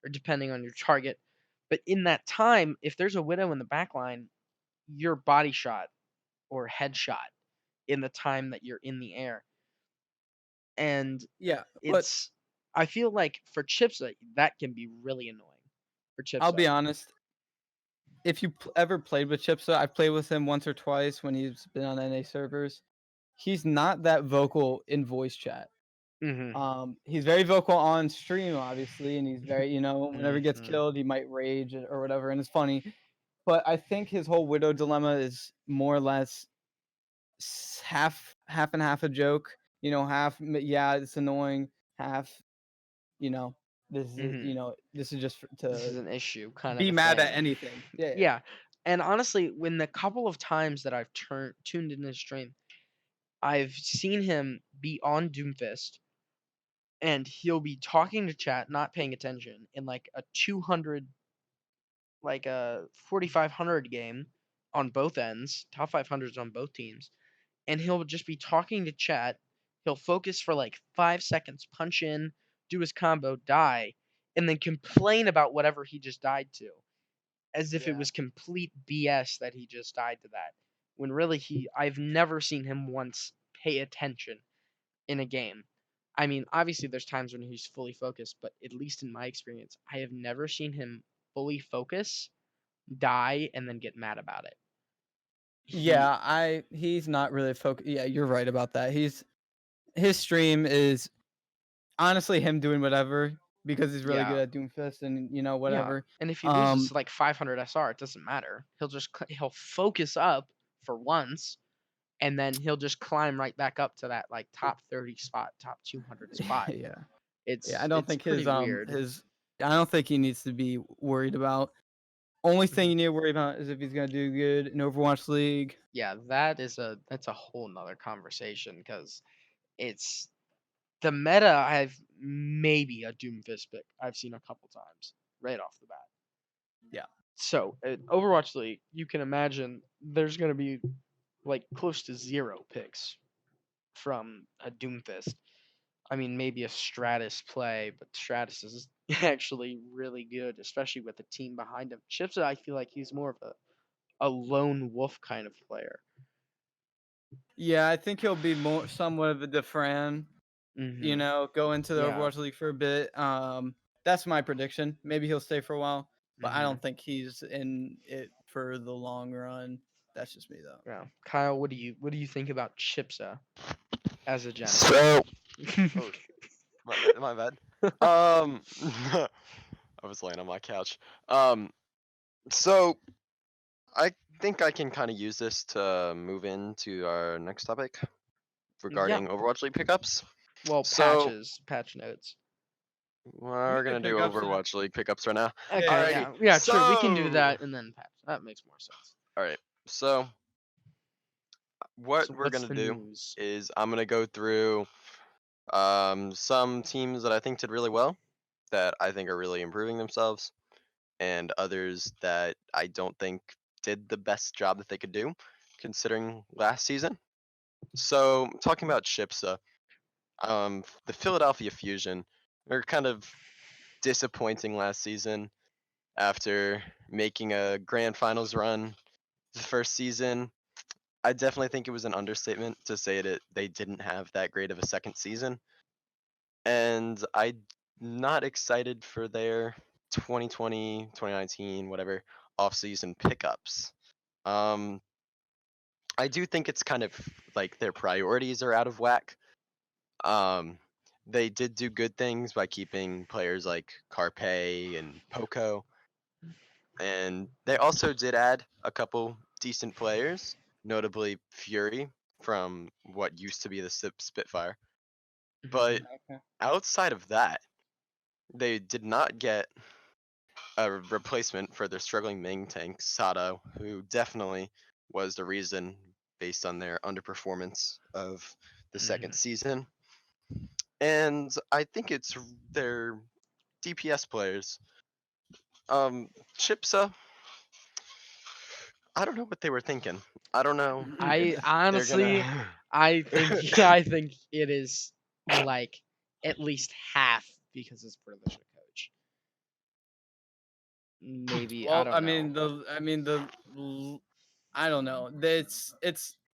A: or depending on your target. But in that time, if there's a Widow in the back line, you're body shot or headshot in the time that you're in the air. And
B: yeah. But
A: it's I feel like for Chipsa that can be really annoying for
B: I'll
A: Chipsa.
B: be honest. If you ever played with Chipsa, I've played with him once or twice when he's been on NA servers. He's not that vocal in voice chat.
A: Mhm.
B: He's very vocal on stream, obviously, and he's very, whenever he gets
A: Mhm.
B: killed, he might rage or whatever, and it's funny. But I think his whole widow dilemma is more or less half and half a joke. Yeah, it's annoying. Half, you know,
A: Mhm.
B: this is just
A: This is
B: to
A: an issue kind of
B: be
A: a
B: mad at
A: thing.
B: anything. Yeah, yeah.
A: Yeah. And honestly, when the couple of times that I've tuned in his stream, I've seen him be on Doomfist and he'll be talking to chat, not paying attention in like a 200 like a 4500 game on both ends, top 500s on both teams, and he'll just be talking to chat. He'll focus for like 5 seconds, punch in, do his combo, die, and then complain about whatever he just died to, as if it
B: Yeah.
A: was complete BS that he just died to that. When really I've never seen him once pay attention in a game. I mean, obviously there's times when he's fully focused, but at least in my experience, I have never seen him fully focus, die, and then get mad about it. He
B: He's not really focused. Yeah, you're right about that. His stream is honestly him doing whatever because he's really good
A: Yeah.
B: at Doomfist and
A: Yeah,
B: whatever.
A: and if he loses
B: Um,
A: to like 500 SR, it doesn't matter. He'll focus up for once, and then he'll just climb right back up to that like top 30 spot, top 200 spot.
B: yeah, yeah. I
A: It's
B: don't
A: it's
B: think
A: pretty weird.
B: I don't think he needs to be worried about. Only thing
A: Mhm.
B: you need to worry about is if he's gonna do good in Overwatch League.
A: Yeah, that's a whole nother conversation because it's the meta. I've maybe a Doomfist pick I've seen a couple times right off the bat.
B: Yeah,
A: So Overwatch League, you can imagine there's gonna be like close to zero picks from a Doomfist. I mean, maybe a Stratus play, but Stratus is actually really good, especially with the team behind him. Chips, I feel like he's more of a lone wolf kind of player.
B: yeah. I think he'll be more somewhat of a Defran.
A: Hmm.
B: Go into the
A: Yeah.
B: Overwatch League for a bit. That's my prediction. Maybe he'll stay for a while, but I
A: Hmm.
B: don't think he's in it for the long run. That's just me though.
A: Yeah. Kyle, what do you think about Chipsa as a general?
C: So, oh, my bad. My bad. was laying on my couch. So I think I can kind of use this to move into our next topic
A: Yeah.
C: regarding Overwatch League pickups.
A: Well,
C: So
A: patch notes.
C: we're gonna do
B: pickups and-
C: Overwatch League pickups right now.
A: Okay,
C: Alrighty.
A: yeah, true. We can do
C: So,
A: that and then patch. That makes more sense.
C: all right. So what
A: So
C: we're
A: what's
C: gonna
A: the
C: do
A: news?
C: is I'm gonna go through some teams that I think did really well, that I think are really improving themselves, and others that I don't think did the best job that they could do, considering last season. So talking about Chipsa, the Philadelphia Fusion, they're kind of disappointing last season after making a grand finals run the first season. I definitely think it was an understatement to say that they didn't have that great of a second season. And I'm not excited for their 2020, 2019, whatever off-season pickups. Um, I do think it's kind of like their priorities are out of whack. Um, they did do good things by keeping players like Carpe and Poco, and they also did add a couple decent players, notably Fury from what used to be the Spitfire. But
B: Okay.
C: outside of that, they did not get a replacement for their struggling main tank, Sato, who definitely was the reason based on their underperformance of the second season. And I think it's their DPS players. Chipsa, I don't know what they were thinking. I don't know if
A: I
C: they're
A: honestly,
C: gonna.
A: I think yeah, I think it is like at least half because it's British coach. Maybe I
B: Well,
A: don't know.
B: I don't know. It's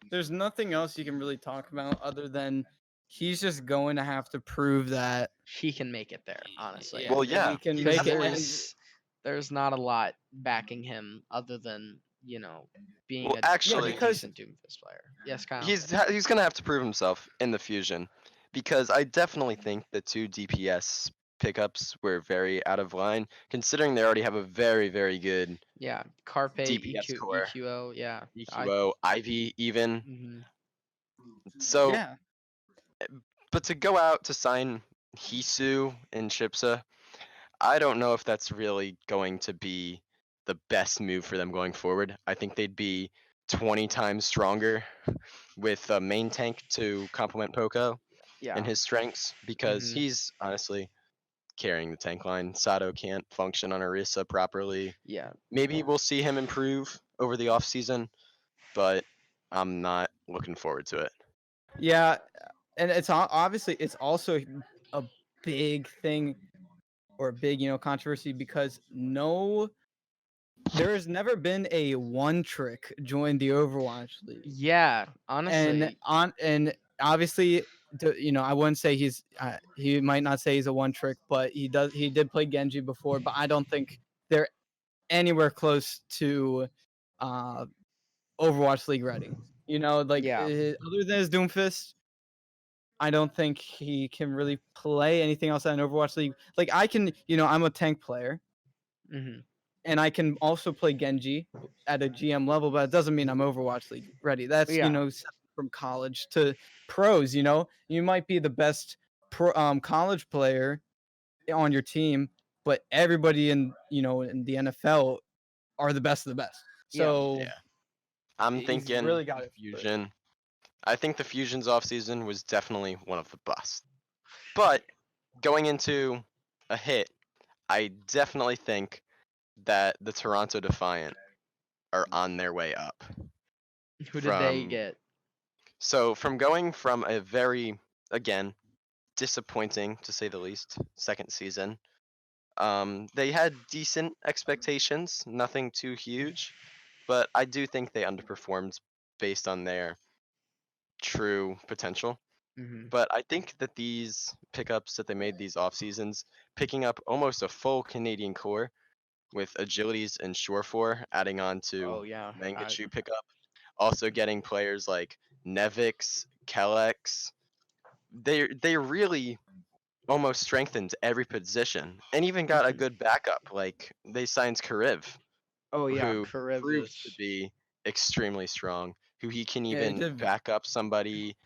B: there's nothing else you can really talk about other than he's just going to have to prove that
A: He can make it there, honestly.
C: Well,
B: that he
C: yeah,
B: can
A: Because
B: make it. And
A: there's not a lot backing him other than being
C: well,
A: a
B: yeah,
A: pretty
C: actually,
B: because
A: decent Doomfist player. Yes, Kyle.
C: he's gonna have to prove himself in the fusion, because I definitely think the two DPS pickups were very out of line, considering they already have a very good
A: Yeah, Carpe
C: DPS core,
A: EQO. Yeah,
C: EQO, Ivy even.
A: mhm.
C: So,
B: yeah,
C: but to go out to sign Hisu and Chipsa, I don't know if that's really going to be the best move for them going forward. I think they'd be 20 times stronger with a main tank to complement Poco and
A: Yeah.
C: his strengths, because
A: Mhm.
C: he's honestly carrying the tank line. Sato can't function on Orisa properly.
A: Yeah.
C: Maybe we'll see him improve over the offseason, but I'm not looking forward to it.
B: yeah, and obviously it's also a big thing or a big controversy because there has never been a one trick join the Overwatch League.
A: Yeah.
B: and
A: Honestly.
B: on and obviously I wouldn't say he might not say he's a one trick, but he did play Genji before, but I don't think they're anywhere close to uh Overwatch League ready. Like
A: Yeah.
B: other than his Doomfist, I don't think he can really play anything else on Overwatch League. Like I can, I'm a tank player
A: Mhm.
B: and I can also play Genji at a GM level, but it doesn't mean I'm Overwatch League ready. That's
A: Yeah.
B: from college to pros. You might be the best college player on your team, but everybody in the NFL are the best of the best.
A: Yeah.
B: So
C: Yeah. I'm
B: he's
C: thinking
B: really got it.
C: Fusion. I think the Fusion's offseason was definitely one of the busts. But going into a hit, I definitely think that the Toronto Defiant are on their way up.
A: Who did they
C: From
A: get?
C: from going from a very, again, disappointing to say the least second season. They had decent expectations, nothing too huge, but I do think they underperformed based on their true potential.
A: Mhm.
C: But I think that these pickups that they made these off seasons, picking up almost a full Canadian core with agilities and Shore adding on to
A: Oh yeah.
C: Mangachu pickup, also getting players like Nevix, Kellex, they really almost strengthened every position and even got a
A: Mhm.
C: good backup. Like they signed Kariv,
A: Oh yeah,
C: who
A: Karev
C: proved to
A: is.
C: be extremely strong, who he can
B: Yeah, he
C: even
B: did.
C: back up somebody,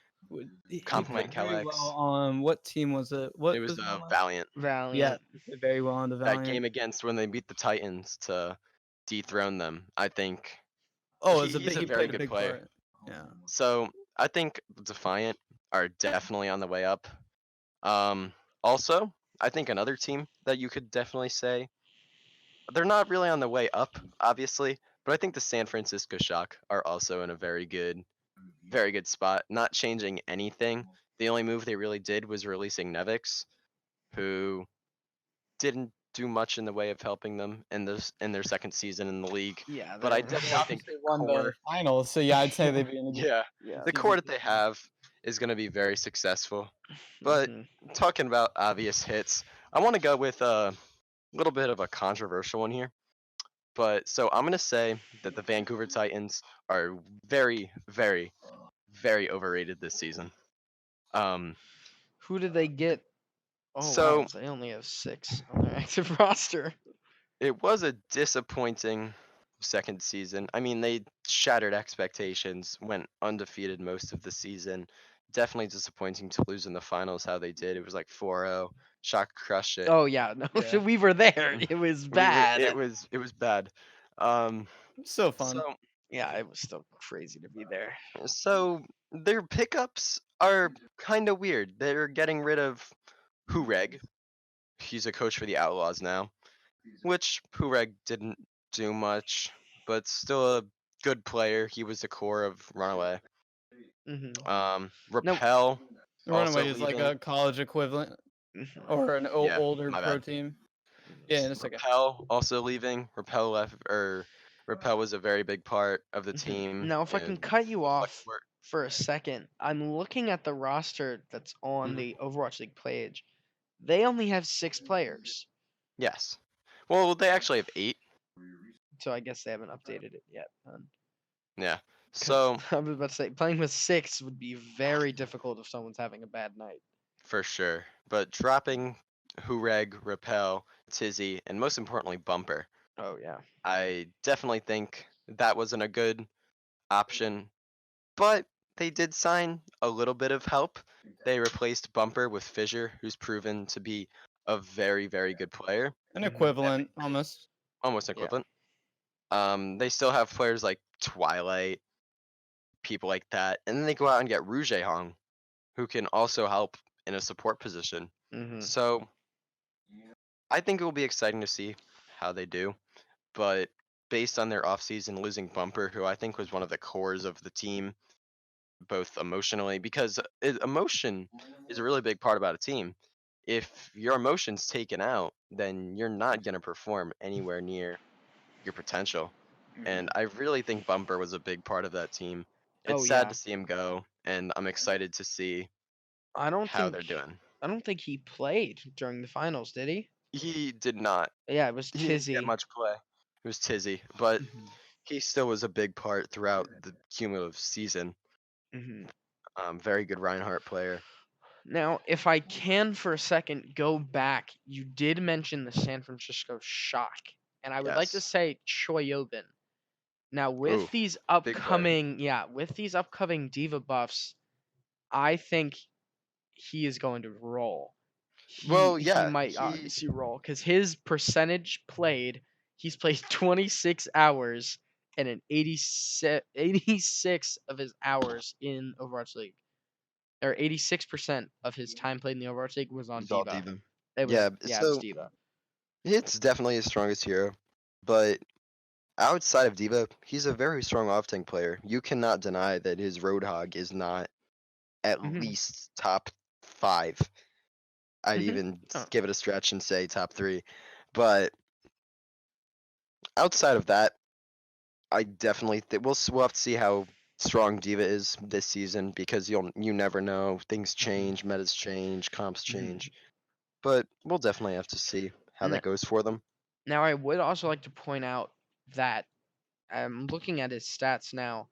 B: He did
C: compliment
B: very well
C: Kalex.
B: on what team was it?
C: It
B: What
C: was
B: was the
C: a
B: one?
C: Valiant.
B: Yeah,
A: Valiant.
B: he did very well on the
C: That
B: Valiant.
C: game against when they beat the Titans to dethrone them. I think
B: Oh, it was a
C: he's
B: big.
C: a
B: He
C: very
B: played a
C: good
B: big
C: player.
B: part. Yeah.
C: So I think Defiant are definitely on the way up. Um, Also, I think another team that you could definitely say they're not really on the way up, obviously, but I think the San Francisco Shock are also in a very good spot. Not changing anything. The only move they really did was releasing Nevix, who didn't do much in the way of helping them in their second season in the league.
A: Yeah,
C: But I
A: they're
B: They
C: definitely think
B: obviously
C: the
B: won the
C: core,
B: finals, so yeah, I'd say they'd be in a good
C: yeah,
A: yeah.
C: the core
B: season.
C: that they have is going to be very successful. But
A: Mhm.
C: talking about obvious hits, I want to go with a little bit of a controversial one here. But so I'm going to say that the Vancouver Titans are very overrated this season. Um,
A: Who did they get? Oh wow,
C: so
A: they only have 6 on their active roster.
C: it was a disappointing second season. I mean, they shattered expectations, went undefeated most of the season. Definitely disappointing to lose in the finals how they did. It was like 4-0. Shock crushed it.
A: Oh yeah, no,
B: Yeah,
A: we were there. It was bad.
C: It was bad. Um
B: so fun.
C: so
A: Yeah, it was still crazy to be there.
C: so their pickups are kind of weird. They're getting rid of Hureg. He's a coach for the Outlaws now, which Hureg didn't do much, but still a good player. He was the core of Runaway.
A: Hmm No.
C: Repel
B: The
C: also
B: Runaway is like
C: leaving.
B: a college equivalent
A: Mhm.
B: or an
C: Yeah,
B: older
C: my
B: pro
C: bad.
B: team. Yeah, in a second.
C: Repel also leaving. Repel left, or Repel was a very big part of the team
A: Now, if I can
C: and
A: cut you
C: reflect
A: off
C: work.
A: for a second, I'm looking at the roster that's on
C: Mhm.
A: the Overwatch League page. They only have 6 players,
C: Yes. Well, they actually have 8.
A: so I guess they haven't updated it yet.
C: Yeah.
A: Because
C: So
A: I was about to say, playing with 6 would be very difficult if someone's having a bad night.
C: for sure, but dropping Hureg, Repel, Tizzy, and most importantly Bumper,
A: Oh yeah.
C: I definitely think that wasn't a good option. But they did sign a little bit of help. They replaced Bumper with Fissure, who's proven to be a very good player,
B: An
A: hmm
B: equivalent almost.
C: almost
A: Yeah.
C: equivalent. They still have players like Twilight, people like that, and then they go out and get Rouge Hong, who can also help in a support position.
A: hmm
C: So I think it will be exciting to see how they do. But based on their offseason losing Bumper, who I think was one of the cores of the team, both emotionally, because emotion is a really big part about a team. If your emotion's taken out, then you're not going to perform anywhere near your potential. And I really think Bumper was a big part of that team.
A: Oh
C: It's sad
A: yeah.
C: to see him go, and I'm excited to see
A: I don't
C: how
A: think
C: they're doing.
A: I don't think he played during the finals, did he?
C: He did not.
A: Yeah, it was
C: He didn't get
A: Tizzy.
C: much play. It was Tizzy, but
A: hmm
C: he still was a big part throughout the cumulative season.
A: hmm
C: Very good Reinhardt player.
A: Now, if I can for a second go back, you did mention the San Francisco Shock, and I would like to
C: Yes.
A: say Choyobin. Now,
C: Ooh, big player.
A: with these upcoming Diva buffs, I think he is going to roll.
C: Well,
A: He
C: yeah,
A: might obviously roll because his percentage played, he's played 26 hours and an 86 of his hours in Overwatch League, or 86% of his time played in the Overwatch League was on
C: he's all
A: Diva.
C: diva.
A: It was
C: Yeah,
A: yeah, it was
C: so
A: Diva.
C: it's definitely his strongest hero, but outside of Diva, he's a very strong off-tank player. You cannot deny that his Roadhog is not at
A: hmm
C: least top 5. I'd
A: hmm
C: even
A: Oh,
C: give it a stretch and say top 3. But outside of that, I definitely we'll have to see how strong Diva is this season because you never know. Things change, metas change, comps
A: hmm
C: change. But we'll definitely have to see how that goes for them.
A: Now, I would also like to point out that I'm looking at his stats now.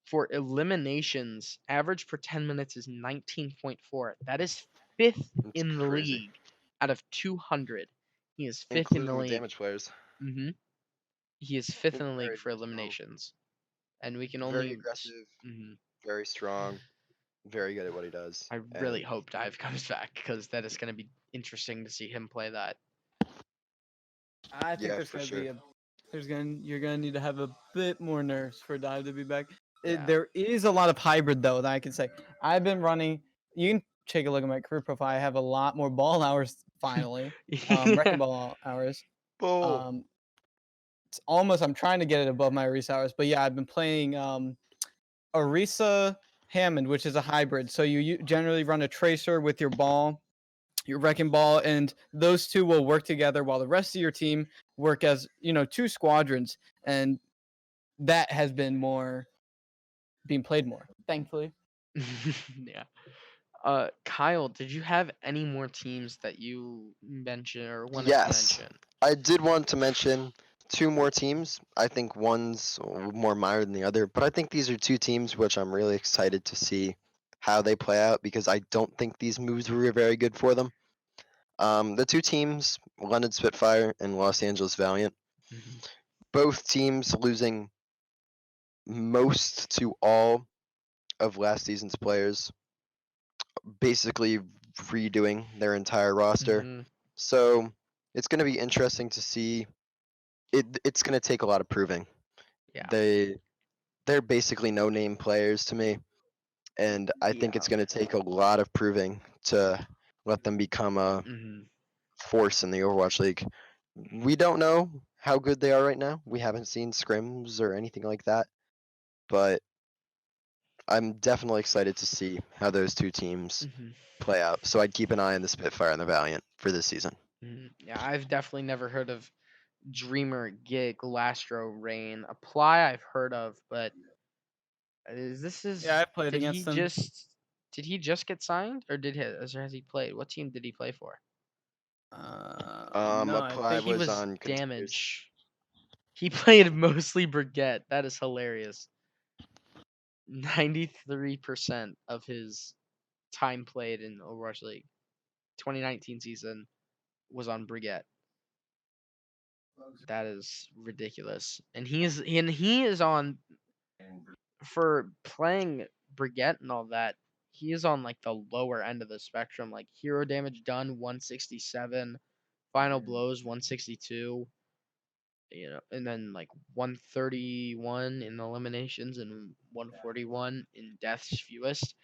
A: For eliminations, average per 10 minutes is 19.4. That is fifth
C: It's
A: in the
C: crazy,
A: league out of 200. He is fifth in the
C: including the
A: league.
C: damage players.
A: hmm He is fifth
C: It's
A: in the league
C: very,
A: for
C: very strong.
A: eliminations, and we can
C: Very
A: only.
C: aggressive,
A: Mhm.
C: very strong, very good at what he does.
A: I really
C: And
A: hope Dive comes back because that is going to be interesting to see him play that.
B: I think
C: yeah,
B: there's
C: for
B: gonna
C: sure.
B: be you're gonna need to have a bit more nerfs for Dive to be back.
A: Yeah.
B: There is a lot of hybrid though that I can say. I've been running. You can take a look at my career profile. I have a lot more ball hours finally. Wrecking
A: yeah.
B: ball hours.
C: Bull.
B: Um, it's almost. I'm trying to get it above my Arisa hours, but yeah, I've been playing Arisa Hammond, which is a hybrid. So you generally run a tracer with your ball, your wrecking ball, and those two will work together while the rest of your team work as two squadrons, and that has been being played more, thankfully.
A: yeah. Kyle, did you have any more teams that you mentioned or wanted to
C: Yes,
A: mention?
C: I did want to mention two more teams. I think one's more minor than the other, but I think these are two teams which I'm really excited to see how they play out because I don't think these moves were very good for them. The two teams, London Spitfire and Los Angeles Valiant,
A: Mhm.
C: both teams losing most to all of last season's players, basically redoing their entire roster.
A: Mhm.
C: So it's going to be interesting to see. It's going to take a lot of proving.
A: Yeah.
C: They they're basically no name players to me, and I think
A: Yeah.
C: it's going to take a lot of proving to let them become a
A: Mhm.
C: force in the Overwatch League. We don't know how good they are right now. We haven't seen scrims or anything like that, but I'm definitely excited to see how those two teams
A: Mhm.
C: play out. So I'd keep an eye on the Spitfire and the Valiant for this season.
A: Mhm. Yeah, I've definitely never heard of Dreamer, Gig, Lastro, Rain. Apply I've heard of, but is this
B: Yeah,
A: is
B: I played against them.
A: did he just get signed or has he played? What team did he play for?
B: No, I
C: Apply
B: think
A: He
C: was
A: was
C: on contenders.
A: damage. He played mostly Brigitte. That is hilarious. 93% of his time played in Overwatch League 2019 season was on Brigitte. That is ridiculous. And he is on for playing Brigitte and all that. He is on like the lower end of the spectrum, like hero damage done 167, final blows 162, and then like 131 in eliminations and 141 in deaths fewest.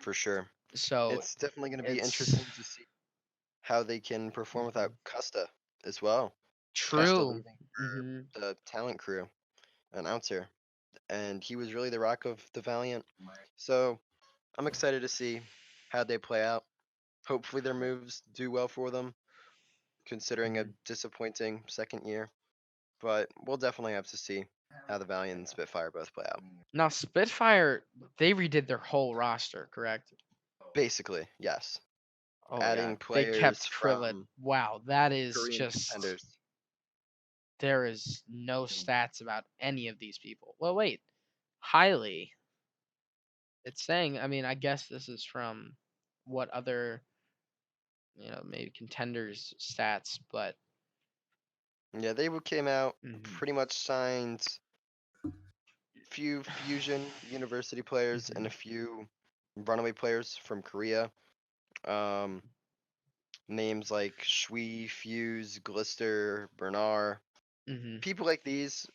C: For sure.
A: So
C: It's definitely going to be
A: it's
C: interesting to see how they can perform without Custa as well. Custa
A: true.
C: leaving
A: hmm
C: for the talent crew announcer, and he was really the rock of the Valiant. So I'm excited to see how they play out. Hopefully their moves do well for them, considering a disappointing second year. But we'll definitely have to see how the Valiant and Spitfire both play out.
A: Now Spitfire, they redid their whole roster, correct?
C: Basically, yes.
A: Oh yeah,
C: Adding
A: they
C: players
A: kept Privet.
C: from
A: Wow, that is
C: Korean
A: just
C: contenders.
A: there is no stats about any of these people. Well, wait, highly. It's saying. I mean, I guess this is from what other maybe contenders stats, but
C: Yeah, they came out
A: mhm,
C: pretty much signed few Fusion University players and
A: mhm,
C: a few runaway players from Korea. Um, names like Shui, Fuse, Glister, Bernard.
A: mhm,
C: People like these,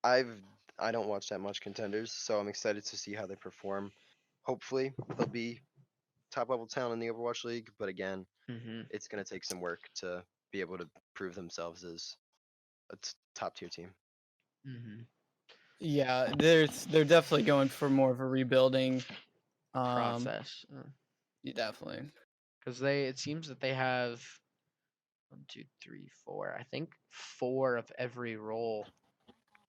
C: I've I don't watch that much contenders, so I'm excited to see how they perform. Hopefully, they'll be top level talent in the Overwatch League, but again,
A: mhm,
C: it's gonna take some work to be able to prove themselves as a top tier team.
A: mhm.
B: Yeah, they're definitely going for more of a rebuilding. Um,
A: Process,
B: definitely.
A: because it seems that they have one, two, three, four. I think four of every role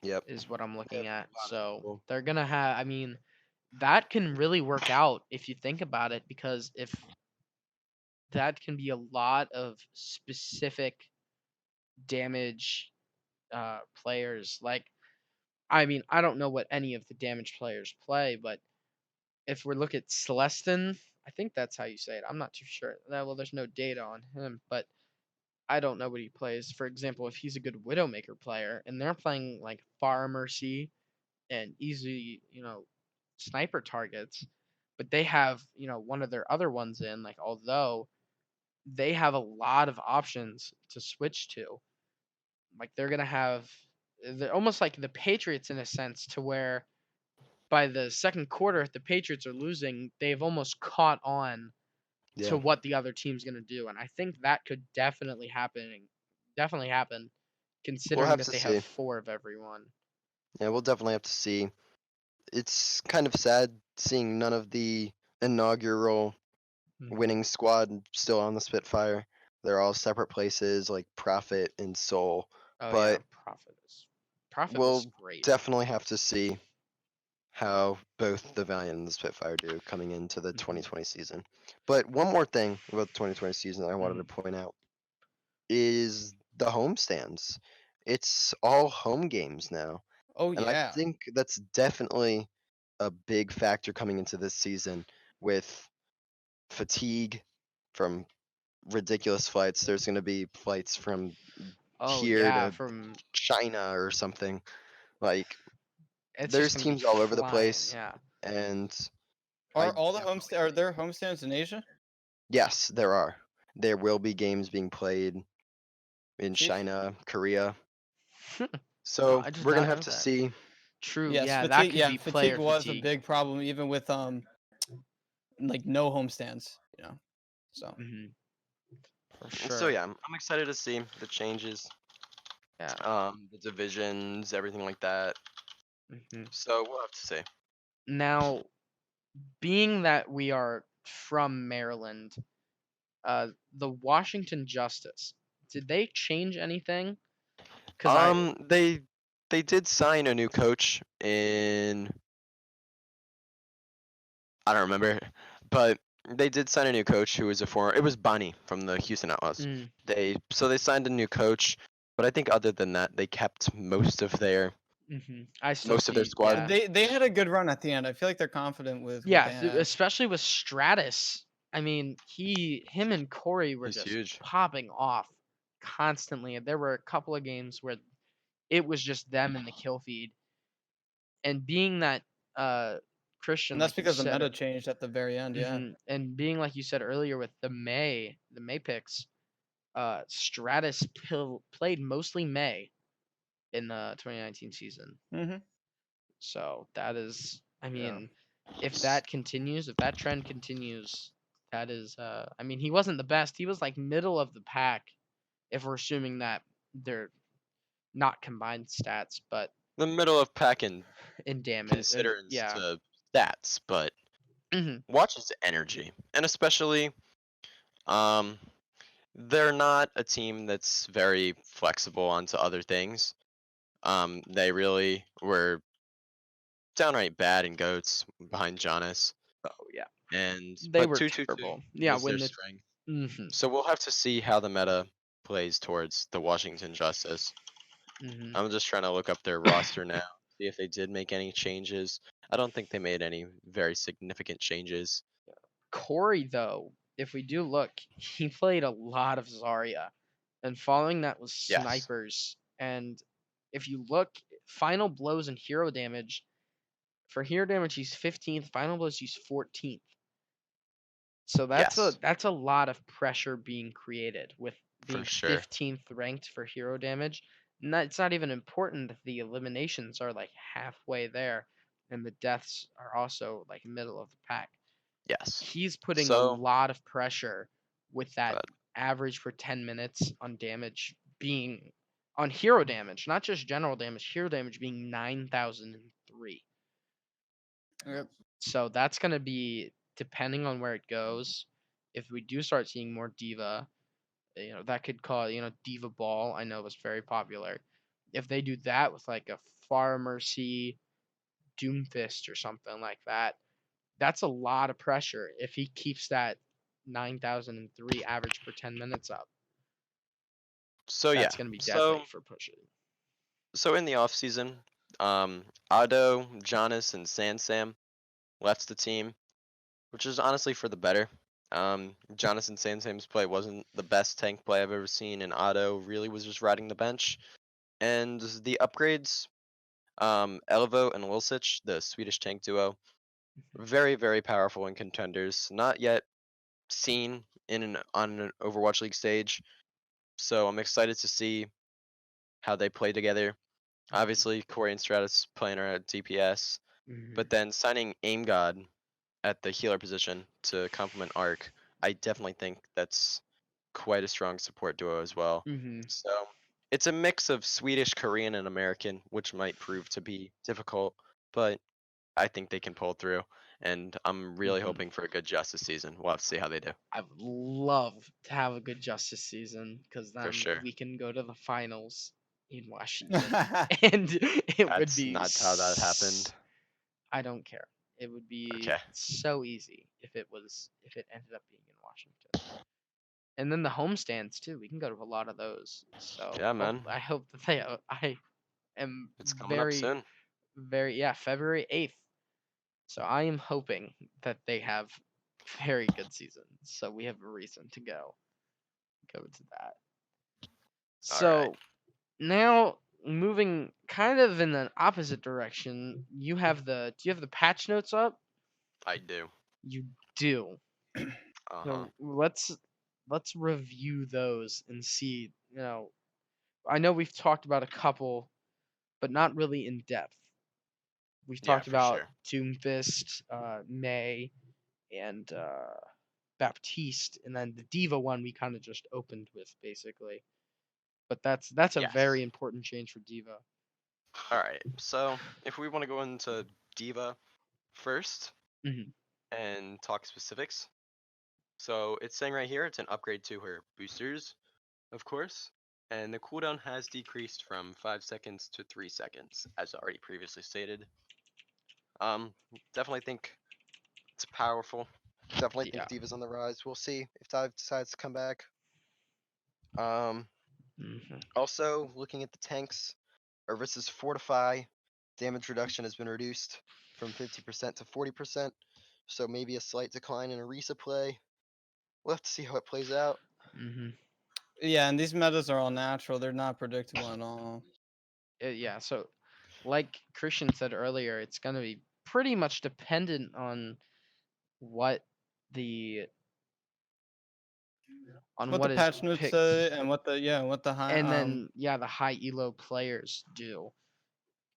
C: Yep,
A: is what I'm
C: they have
A: looking at.
C: a lot of
A: So
C: people.
A: they're gonna have. I mean, that can really work out if you think about it, because if that can be a lot of specific damage players. Like, I mean, I don't know what any of the damage players play, but if we look at Celestin I think that's how you say it. I'm not too sure. Well, there's no data on him, but I don't know what he plays. For example, if he's a good Widowmaker player and they're playing like Far Mercy and easy, sniper targets, but they have, one of their other ones in, like, although they have a lot of options to switch to, like, they're almost like the Patriots in a sense, to where by the second quarter, if the Patriots are losing, they've almost caught on to
C: Yeah,
A: what the other team's going to do. And I think that could definitely happen,
C: we'll
A: considering
C: have
A: that
C: to
A: they have
C: see.
A: 4 of everyone.
C: Yeah, we'll definitely have to see. It's kind of sad seeing none of the inaugural
A: Mhm.
C: winning squad still on the Spitfire. They're all separate places like Prophet and Soul.
A: Oh yeah,
C: But
A: Prophet was
C: we'll
A: great.
C: definitely have to see how both the Valiant and the Spitfire do coming into the
A: Hmm.
C: 2020 season. But one more thing about the 2020 season that I wanted to
A: Hmm.
C: point out is the homestands. It's all home games now.
B: Oh
C: And I
B: yeah.
C: think that's definitely a big factor coming into this season with fatigue from ridiculous flights. There's going to be flights from
A: Oh
C: here
A: yeah,
C: to
A: from
C: China or something. Like,
A: it's just
C: there's
A: gonna be
C: teams all over the
A: flying.
C: place.
A: Yeah.
C: And
B: Are
C: I
B: all the
C: definitely
B: are
C: think,
B: there homestands in Asia?
C: yes, there are. There will be games being played in
B: See,
C: China, Korea.
A: No,
C: So
A: I did
C: we're going
A: not
C: to have
A: know
C: to
A: that.
C: see.
A: True.
B: yes,
A: Yeah, that
B: fatigue.
A: could
B: Yeah,
A: be player
B: fatigue was a
A: fatigue.
B: big problem, even with like no homestands. So
A: Hmm. For
C: So
A: sure.
C: yeah, I'm excited to see the changes,
A: Yeah.
C: the divisions, everything like that.
A: Hmm.
C: So we'll have to see.
A: Now, being that we are from Maryland, the Washington Justice, did they change anything? Because
C: They did sign a new coach in, I don't remember, but they did sign a new coach who was a former. It was Bunny from the Houston Outlaws.
A: mm,
C: They signed a new coach, but I think other than that, they kept
A: I still
C: most of their
A: see,
C: squad.
A: yeah,
B: they had a good run at the end. I feel like they're confident with what
A: yeah,
B: they have.
A: especially with Stratus. I mean, him and Corey were
C: Is
A: just
C: huge.
A: popping off constantly. There were a couple of games where it was just them in the kill feed, and being that Christian,
B: And that's
A: like you
B: because the
A: said,
B: meta changed at the very end. Yeah.
A: and being like you said earlier with the May picks, Stratus played mostly May in the 2019 season.
B: Mm-hmm.
A: So that is, I
B: Yeah.
A: mean, if that continues, if that trend continues, that is, I mean, he wasn't the best. He was like middle of the pack, if we're assuming that they're not combined stats, but
C: The middle of packing
A: in damage,
C: considers
A: yeah.
C: to stats, but
A: Hmm.
C: watches energy, and especially um, they're not a team that's very flexible onto other things. They really were downright bad in goats behind Jonas,
A: Oh yeah,
C: and
A: they
C: but
A: were
C: 2-2-2
A: terrible. Yeah,
C: was
A: when
C: their
A: the
C: strength.
A: hmm
C: So we'll have to see how the meta plays towards the Washington Justice.
A: hmm
C: I'm just trying to look up their roster now, see if they did make any changes. I don't think they made any very significant changes.
A: Corey though, if we do look, he played a lot of Zarya, and following that was
C: Yes.
A: snipers. And if you look, final blows and hero damage. For hero damage, he's 15th. Final blows, he's 14th. So
C: Yes,
A: that's a lot of pressure being created with
C: for
A: being
C: sure.
A: 15th ranked for hero damage. And it's not even important that the eliminations are like halfway there, and the deaths are also like middle of the pack.
C: Yes.
A: He's putting a
C: So,
A: lot of pressure with that
C: but
A: average for 10 minutes on damage being on hero damage, not just general damage, hero damage being 9,003.
B: Yep.
A: So that's going to be depending on where it goes. If we do start seeing more Diva, that could call, Diva Ball, I know was very popular. If they do that with like a Far Mercy Doomfist or something like that, that's a lot of pressure if he keeps that 9,003 average per 10 minutes up.
C: so yeah.
A: That's going to be
C: So
A: deadly for pushing.
C: so in the off season, Ado, Jonas, and Sansam left the team. which is honestly for the better. Jonathan Sansam's play wasn't the best tank play I've ever seen, and Otto really was just riding the bench. And the upgrades, Elvo and Wilsich, the Swedish tank duo, very, very powerful in contenders. Not yet seen on an Overwatch League stage, so I'm excited to see how they play together. Obviously, Corey and Stratus playing her at DPS, but then signing Aim God at the healer position to complement Arc, I definitely think that's quite a strong support duo as well.
A: Mm-hmm.
C: So it's a mix of Swedish, Korean, and American, which might prove to be difficult, but I think they can pull through. And I'm really
A: Mhm.
C: hoping for a good Justice season. We'll have to see how they do.
A: I would love to have a good Justice season because
C: For
A: then
C: sure.
A: we can go to the finals in Washington, and it would
C: That's
A: be.
C: not how that happened.
A: I don't care. It would be
C: Okay.
A: so easy if it ended up being in Washington. And then the homestands too. We can go to a lot of those. So
C: Yeah, man.
A: I hope that they. I am
C: It's coming up
A: very,
C: soon.
A: very February 8th. So I am hoping that they have very good seasons. So we have a reason to go to that.
C: All
A: So
C: right.
A: now moving kind of in the opposite direction, do you have the patch notes up?
C: I do.
A: You do.
C: Uh-huh.
A: So let's review those and see, I know we've talked about a couple, but not really in depth. We've
C: Yeah,
A: talked
C: for
A: about
C: sure.
A: Doomfist, May, and Baptiste, and then the Diva one we kind of just opened with basically. But that's a
C: Yes.
A: very important change for Diva.
C: All right. So if we want to go into Diva first
A: Hmm.
C: and talk specifics, so it's saying right here it's an upgrade to her boosters, of course, and the cooldown has decreased from 5 seconds to 3 seconds, as already previously stated. Definitely think it's powerful. Definitely
A: Yeah.
C: think Diva's on the rise. We'll see if Dive decides to come back. Um,
A: Hmm.
C: Also looking at the tanks, Urvis's Fortify damage reduction has been reduced from 50% to 40%, so maybe a slight decline in a Orisa play. We'll have to see how it plays out.
A: Hmm.
B: Yeah, and these metas are all natural. They're not predictable at all.
A: Yeah. So, like Christian said earlier, it's gonna be pretty much dependent on what the
B: What the
A: what is
B: patch notes
A: picked,
B: say and what the high
A: and then the high elo players do.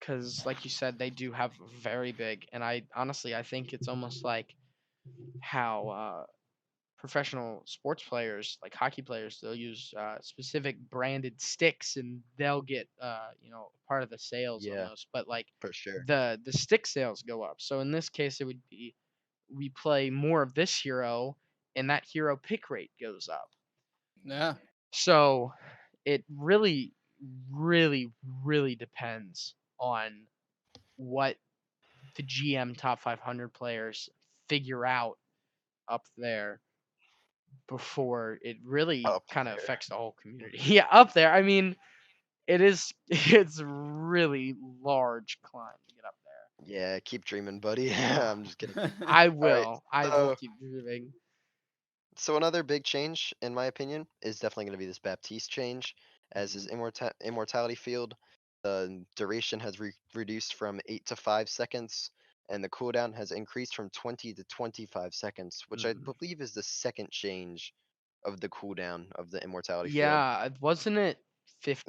A: Because, like you said, they do have very big, and I honestly I think it's almost like how professional sports players, like hockey players, they'll use specific branded sticks, and they'll get part of the sales
C: Yeah,
A: almost. But like
C: for sure.
A: the stick sales go up. So in this case, it would be we play more of this hero, and that hero pick rate goes up.
B: yeah.
A: So it really, really, really depends on what the GM top 500 players figure out up there before it really
C: Up
A: kind of
C: there.
A: affects the whole community. Yeah, up there. I mean, it's really large climb to get up there.
C: Yeah, keep dreaming, buddy.
A: Oh,
C: I'm just kidding.
A: I
C: All right.
A: will. I will
C: So,
A: keep dreaming.
C: so another big change, in my opinion, is definitely going to be this Baptiste change, as his
A: Mhm.
C: immortality field, the duration has reduced from 8 to 5 seconds, and the cooldown has increased from 20 to 25 seconds, which I
A: Mhm.
C: believe is the second change of the cooldown of the immortality field.
A: Yeah, wasn't it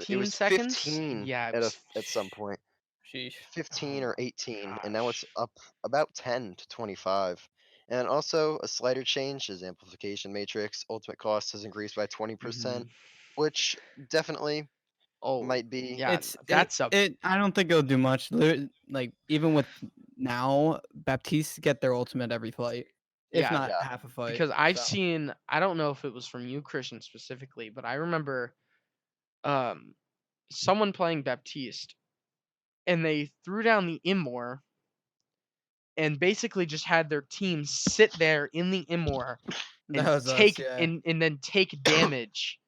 C: It
A: 15
C: was
A: seconds?
C: 15
A: Yeah, it
C: at
A: was.
C: at some point.
B: Sheesh.
A: Oh
C: 15 or
A: my
C: 18, and now it's
A: gosh.
C: up about 10 to 25. And also a slighter change is amplification matrix. Ultimate cost has increased by 20%,
A: Hmm.
C: which definitely
A: Oh,
C: might be.
A: yeah,
B: It's it
A: that's a
B: it. I don't think it'll do much. Like even with now, Baptiste get their ultimate every fight, if
A: yeah,
B: not
C: Yeah,
B: half a fight.
A: because I've
B: So
A: seen. I don't know if it was from you, Christian, specifically, but I remember um someone playing Baptiste, and they threw down the Immor and basically just had their team sit there in the Immor
B: that
A: and
B: was us. Yeah.
A: then take damage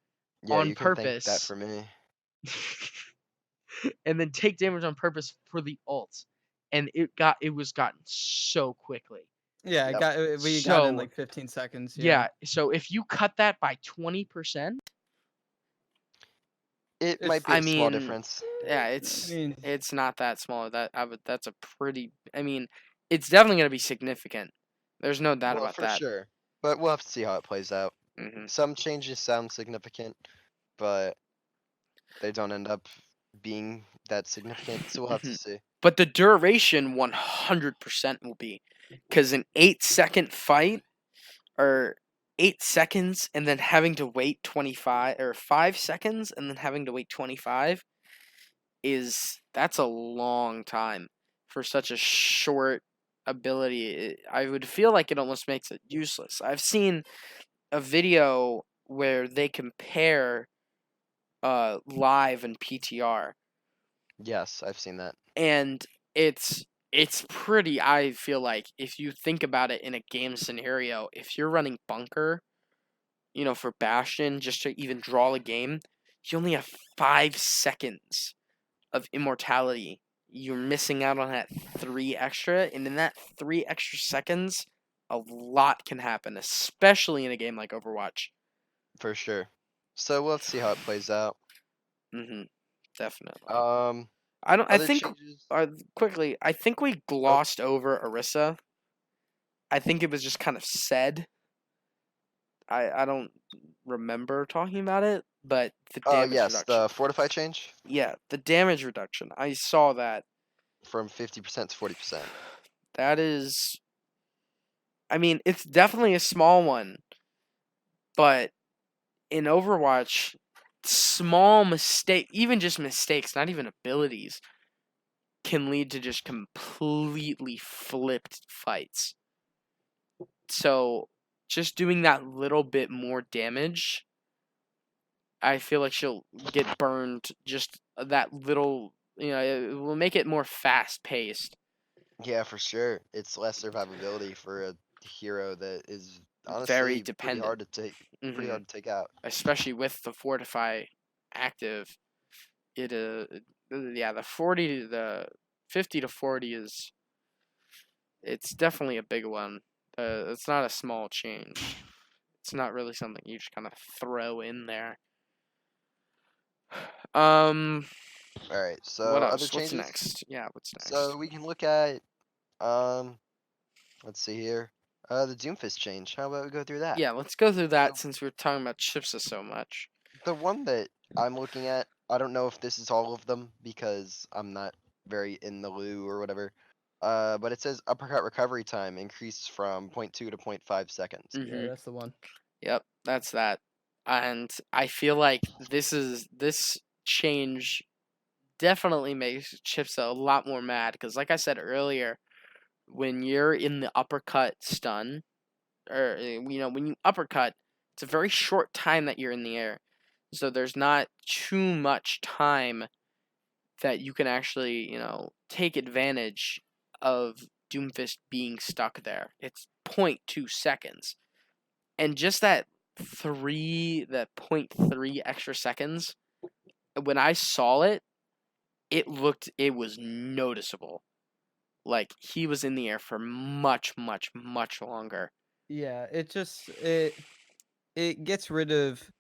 C: yeah,
A: on
C: you can thank that
A: purpose
C: for me.
A: and then take damage on purpose for the ult. And it was gotten so quickly.
B: Yeah,
C: Yep.
B: we got in
A: So
B: like 15 seconds.
A: yeah, so if you cut that by 20%,
C: It
B: It's
C: might be
A: I
C: a small
A: mean,
C: difference.
A: yeah,
B: I mean,
A: it's not that small. That's a pretty. I mean, it's definitely gonna be significant. There's no doubt
C: Well,
A: about
C: for
A: that.
C: sure. But we'll have to see how it plays out.
A: Hmm
C: Some changes sound significant, but they don't end up being that significant, so we'll have to see.
A: But the duration 100% will be, because an 8-second fight or 8 seconds and then having to wait 25 or 5 seconds and then having to wait 25 that's a long time for such a short ability. I would feel like it almost makes it useless. I've seen a video where they compare live and PTR,
C: Yes, I've seen that.
A: and it's pretty. I feel like if you think about it in a game scenario, if you're running bunker, for Bastion, just to even draw a game, you only have 5 seconds of immortality. You're missing out on that 3 extra, and in that 3 extra seconds, a lot can happen, especially in a game like Overwatch.
C: For sure. So we'll have to see how it plays out.
A: Mm-hmm. Definitely.
C: Um,
A: I don't. I
C: other
A: think.
C: changes.
A: Quickly, I think we
C: Oh,
A: glossed over Orisa. I think it was just kind of said. I don't remember talking about it, but the
C: oh
A: damage
C: yes,
A: reduction.
C: the fortify change
A: Yeah, the damage reduction. I saw that.
C: from 50% to 40%.
A: That is. I mean, it's definitely a small one, but in Overwatch, small mistake, even just mistakes, not even abilities, can lead to just completely flipped fights. So, just doing that little bit more damage, I feel like she'll get burned just that little, it will make it more fast paced.
C: Yeah, for sure. It's less survivability for a hero that is
A: Very
C: honestly
A: dependent.
C: pretty
A: Hmm
C: hard to take out.
A: Especially with the Fortify active. It yeah, the 50 to 40 it's definitely a big one. It's not a small change. It's not really something you just kind of throw in there. Um,
C: All right.
A: what
C: So other
A: else? What's
C: changes.
A: next? Yeah, what's
C: So
A: next?
C: we can look at um. Let's see here. The Doomfist change. How about we go through that?
A: Yeah, let's go through that
C: So
A: since we're talking about chipsa so much.
C: the one that I'm looking at, I don't know if this is all of them because I'm not very in the loo or whatever. But it says uppercut recovery time increased from zero point 0.2 to 0.5 seconds.
B: yeah,
A: Mm-hmm.
B: that's the one.
A: Yep, that's that. And I feel like this change definitely makes Chipsa a lot more mad because, like I said earlier, when you're in the uppercut stun, or when you uppercut, it's a very short time that you're in the air, so there's not too much time that you can actually take advantage of Doomfist being stuck there. It's 0.2 seconds, and just that 0.3 extra seconds. When I saw it, it was noticeable. Like he was in the air for much, much, much longer.
B: Yeah, it gets rid of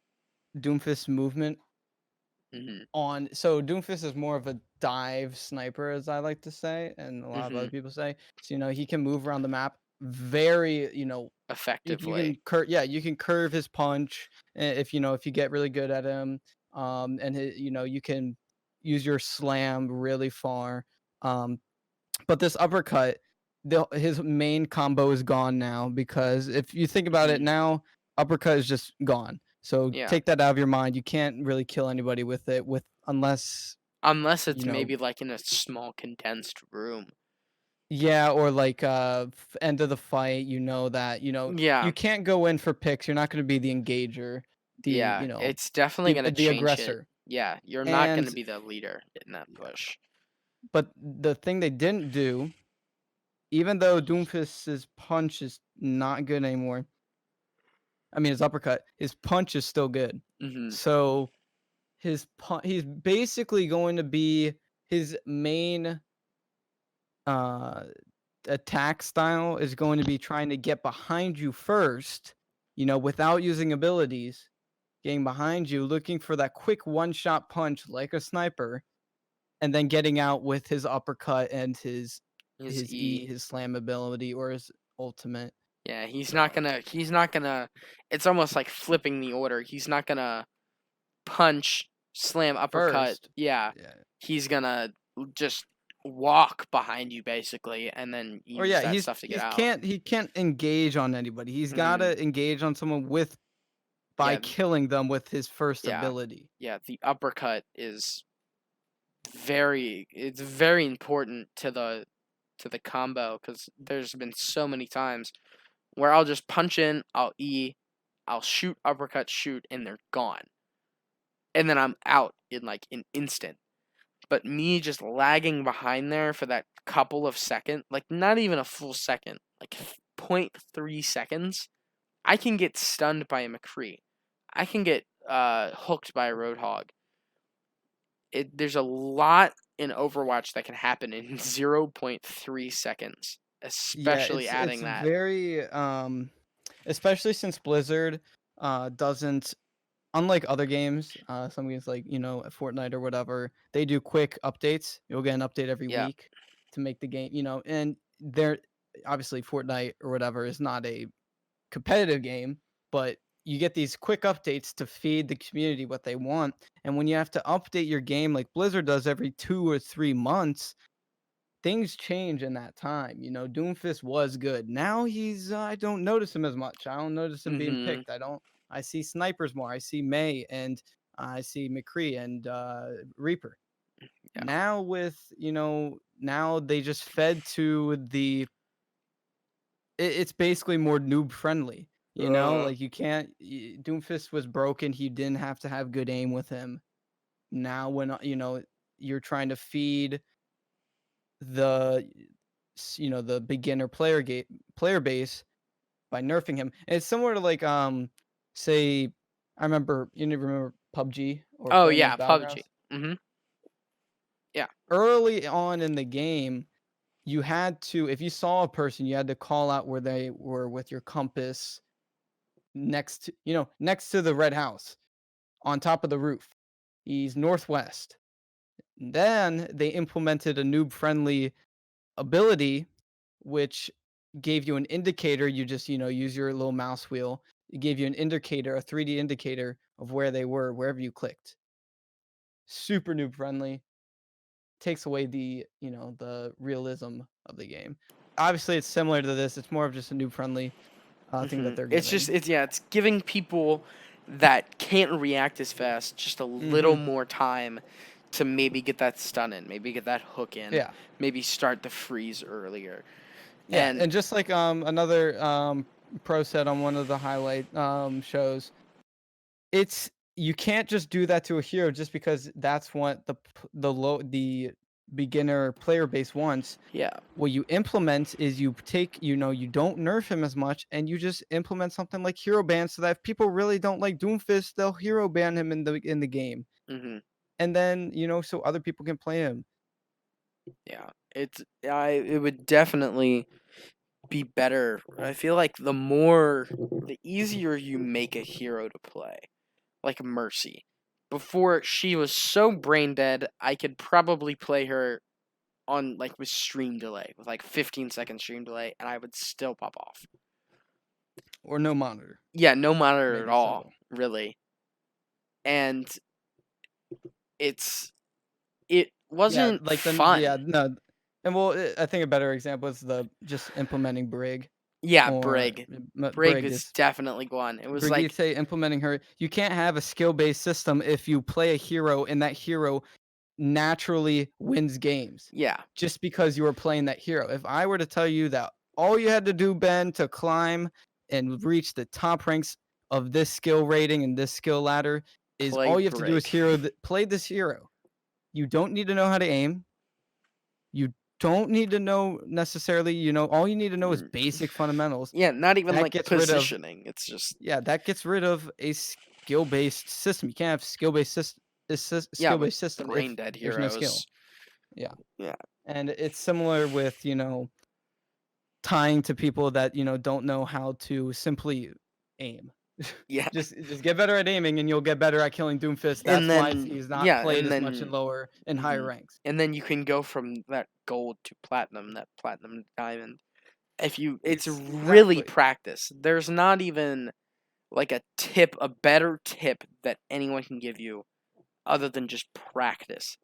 B: Doomfist's movement
A: Mhm.
B: so Doomfist is more of a dive sniper, as I like to say, and a lot of other
A: Mhm.
B: people say. So he can move around the map very, you can
A: Effectively.
B: you can curve his punch if you get really good at him. And you can use your slam really far. But this uppercut, his main combo is gone now because if you think about it
A: Mhm.
B: now, uppercut is just gone. So
A: Yeah.
B: take that out of your mind. You can't really kill anybody with it unless
A: Unless
B: you
A: it's
B: know
A: maybe like in a small condensed room.
B: yeah, or like end of the fight, that you
A: Yeah.
B: can't go in for picks. You're not going to be the engager, the
A: Yeah. It's definitely gonna
B: the
A: change it.
B: aggressor.
A: Yeah. You're not gonna
B: And
A: be the leader in that
B: yeah,
A: push.
B: but the thing they didn't do, even though Doomfist's punch is not good anymore, I mean, his uppercut, his punch is still good.
A: Mhm.
B: So he's basically going to be his main uh attack style is going to be trying to get behind you first, without using abilities, getting behind you, looking for that quick one-shot punch like a sniper, and then getting out with his uppercut and his
A: E.
B: his slam ability or his ultimate.
A: Yeah, he's not gonna. It's almost like flipping the order. He's not gonna punch, slam, uppercut.
B: First.
A: Yeah,
B: Yeah.
A: he's gonna just walk behind you basically, and then use
B: Or yeah,
A: that stuff to get out.
B: he can't engage on anybody. He's gotta engage on someone by
A: Yeah.
B: killing them with his first
A: Yeah.
B: ability.
A: Yeah, the uppercut is very important to the combo, because there's been so many times where I'll just punch in, I'll E, I'll shoot, uppercut, shoot, and they're gone. And then I'm out in like an instant. But me just lagging behind there for that couple of seconds, like not even a full second, like 0.3 seconds, I can get stunned by a McCree. I can get hooked by a Roadhog. There's a lot in Overwatch that can happen in 0.3 seconds, especially adding that.
B: Very especially since Blizzard doesn't, unlike other games, some games like Fortnite or whatever, they do quick updates. You'll get an update every week to make the game, and they're obviously Fortnite or whatever is not a competitive game, but you get these quick updates to feed the community what they want. And when you have to update your game like Blizzard does every 2 or 3 months, things change in that time. Doomfist was good. Now he's I don't notice him as much. I don't notice him being picked. I see snipers more. I see May and I see McCree and Reaper.
A: Yeah.
B: Now now they just fed to the it's basically more noob friendly. Like you can't. Doomfist was broken. He didn't have to have good aim with him. Now when you're trying to feed the the beginner player base by nerfing him, and it's similar to like say I remember remember PUBG or
A: Oh
B: playing
A: yeah,
B: those
A: PUBG.
B: Battlegrounds?
A: Yeah.
B: Early on in the game, you had to, if you saw a person, you had to call out where they were with your compass next to the red house on top of the roof. He's northwest. Then they implemented a noob friendly ability which gave you an indicator. You just use your little mouse wheel. It gave you an indicator, a 3D indicator of where they were wherever you clicked. Super noob friendly. Takes away the the realism of the game. Obviously it's similar to this. It's more of just a noob friendly thing that they're giving.
A: It's giving people that can't react as fast just a little more time to maybe get that stun in, maybe get that hook in,
B: Yeah.
A: maybe start the freeze earlier.
B: Yeah, and just like another pro said on one of the highlight shows, you can't just do that to a hero just because that's what the beginner player base wants.
A: Yeah.
B: What you implement is you take, you don't nerf him as much, and you just implement something like hero ban, so that if people really don't like Doomfist, they'll hero ban him in the game. And then so other people can play him.
A: Yeah, it would definitely be better. I feel like the easier you make a hero to play, like Mercy. Before, she was so brain dead, I could probably play her on with stream delay, with 15-second stream delay, and I would still pop off.
B: Or no monitor.
A: Yeah, no monitor at all, really. And it wasn't fun.
B: No. And I think a better example is just implementing Brig.
A: Yeah, Brig. Brig is definitely one. It was
B: Brigitte say implementing her. You can't have a skill-based system if you play a hero and that hero naturally wins games.
A: Yeah.
B: Just because you were playing that hero. If I were to tell you that all you had to do, Ben, to climb and reach the top ranks of this skill rating and this skill ladder is all you have to do is play this hero. You don't need to know how to aim. You don't need to know necessarily, all you need to know is basic fundamentals.
A: Yeah, not even positioning. It's just
B: that gets rid of a skill-based system. You can't have skill-based system.
A: Brain dead heroes.
B: There's no skill. Yeah.
A: Yeah.
B: And it's similar with, tying to people that don't know how to simply aim.
A: Yeah.
B: Just get better at aiming, and you'll get better at killing Doomfist. That's
A: And
B: why
A: then
B: he's not played
A: and
B: as much in
A: then
B: lower and higher
A: mhm.
B: ranks.
A: And then you can go from that gold to platinum, that platinum to diamond. It's really
B: Exactly.
A: practice. There's not even like a better tip that anyone can give you other than just practice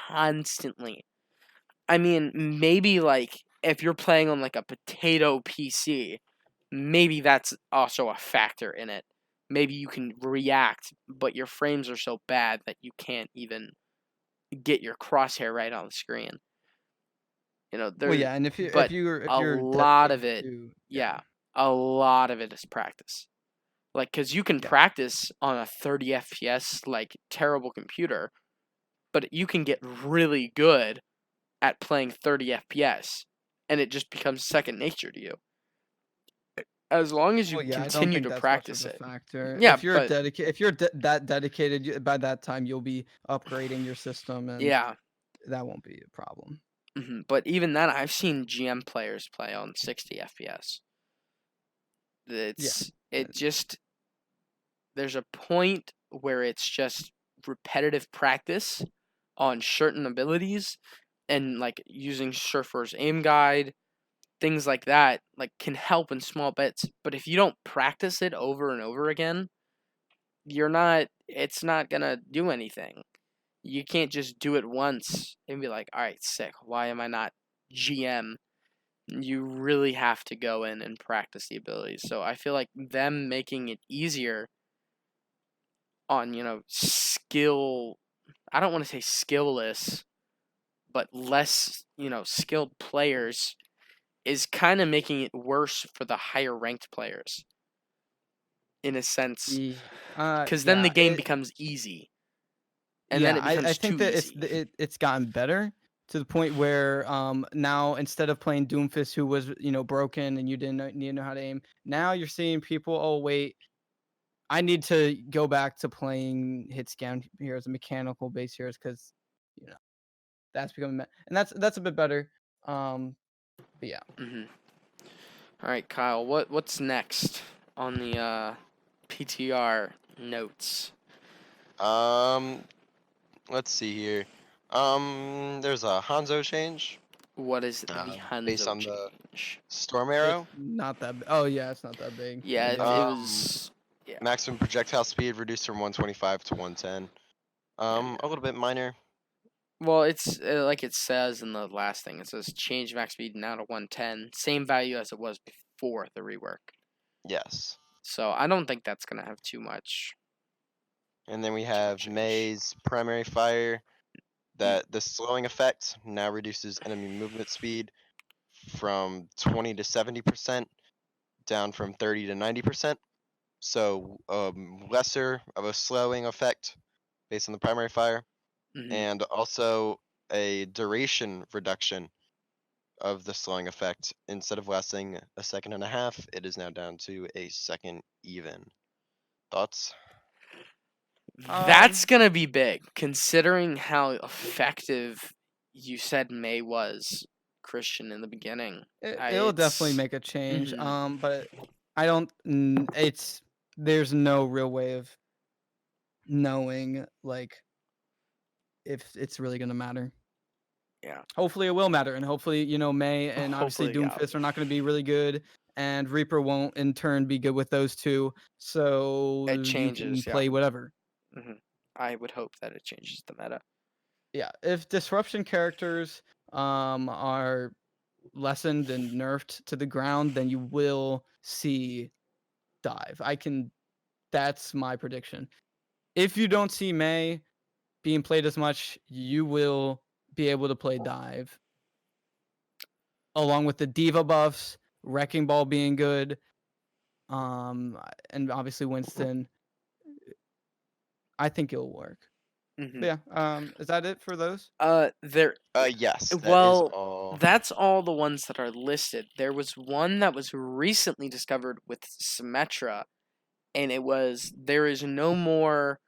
A: constantly. I mean, maybe like if you're playing on like a potato PC, maybe that's also a factor in it. Maybe you can react, but your frames are so bad that you can't even get your crosshair right on the screen.
B: Well,
A: There.
B: yeah, and if
A: But
B: you're
A: a lot of
B: dedicated
A: it,
B: to
A: yeah, a lot of it is practice. Like, cause you can
B: Yeah.
A: practice on a 30 FPS like terrible computer, but you can get really good at playing 30 FPS, and it just becomes second nature to you. As long as you
B: Well, yeah, I don't
A: continue
B: think
A: to
B: that's much of
A: practice
B: a
A: it.
B: factor.
A: Yeah, but
B: If you're that dedicated, by that time you'll be upgrading your system, and
A: yeah.
B: that won't be a problem.
A: But even then, I've seen GM players play on 60 FPS. It just there's a point where it's just repetitive practice on certain abilities, and like using Surfer's aim guide, things like that, like can help in small bits. But if you don't practice it over and over again, it's not gonna do anything. You can't just do it once and be like, all right, sick. Why am I not GM? You really have to go in and practice the abilities. So I feel like them making it easier on, skill, I don't want to say skillless, but less, skilled players is kind of making it worse for the higher ranked players in a sense, because then the
B: Yeah,
A: game becomes easy, and then it
B: I
A: becomes
B: think
A: too
B: that
A: easy.
B: it's gotten better to the point where now, instead of playing Doomfist, who was broken and you didn't need to know how to aim, now you're seeing people, oh wait, I need to go back to playing hit scan heroes and mechanical base heroes, because you know that's becoming and that's a bit better. But yeah.
A: hmm All right, Kyle. What's next on the PTR notes?
C: Let's see here. There's a Hanzo change.
A: What is the
C: Based
A: Hanzo
C: on the
A: change?
C: Storm
B: It's
C: Arrow.
B: not that. Oh yeah, it's not that big.
A: Yeah,
B: I
A: it,
B: guess.
A: it was. Yeah,
C: Maximum projectile speed reduced from 125 to 110. A little bit minor.
A: well, it's like it says in the last thing. It says change max speed now to 110, same value as it was before the rework.
C: Yes.
A: So I don't think that's gonna have too much.
C: And then we have
A: change.
C: May's primary fire. That the slowing effect now reduces enemy movement speed from 20 to 70%, down from 30 to 90%. So lesser of a slowing effect based on the primary fire,
A: Mm-hmm.
C: and also a duration reduction of the slowing effect. Instead of lasting a second and a half, it is now down to a second even. Thoughts?
A: That's gonna be big, considering how effective you said May was, Christian, in the beginning.
B: It'll definitely make a change.
A: Mhm.
B: But I don't. There's no real way of knowing like if it's really gonna matter.
A: Yeah.
B: Hopefully it will matter, and hopefully May and obviously
A: Hopefully, yeah.
B: Doomfist are not going to be really good, and Reaper won't in turn be good with those two, so
A: It
B: you can
A: changes, yeah.
B: play whatever.
A: I would hope that it changes the meta.
B: Yeah, if disruption characters are lessened and nerfed to the ground, then you will see dive. That's my prediction. If you don't see May being played as much, you will be able to play dive. Along with the Diva buffs, Wrecking Ball being good, and obviously Winston, I think it'll work.
A: Mm-hmm.
B: But yeah, is that it for those?
C: Yes, that is
A: Well,
C: all.
A: that's all the ones that are listed. There was one that was recently discovered with Symmetra, and there is no more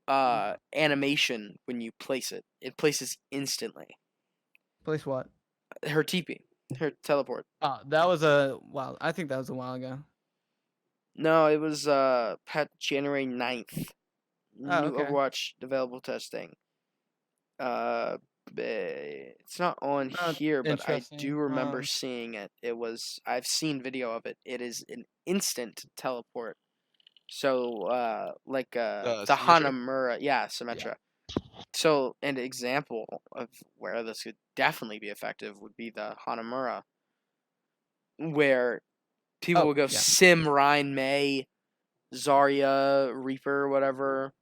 A: animation when you place it. It places instantly.
B: Place what?
A: Her TP. Her teleport.
B: That was I think that was a while ago.
A: No, it was January 9th.
B: Oh,
A: New
B: okay.
A: Overwatch available testing. It's not on
B: Oh,
A: here, but I
B: interesting.
A: do remember seeing it. I've seen video of it. It is an instant teleport. So, like the
C: Symmetra?
A: Hanamura, yeah, Symmetra. So, an example of where this could definitely be effective would be the Hanamura, where people would go
B: yeah.
A: Sim, Ryan, May, Zarya, Reaper, whatever,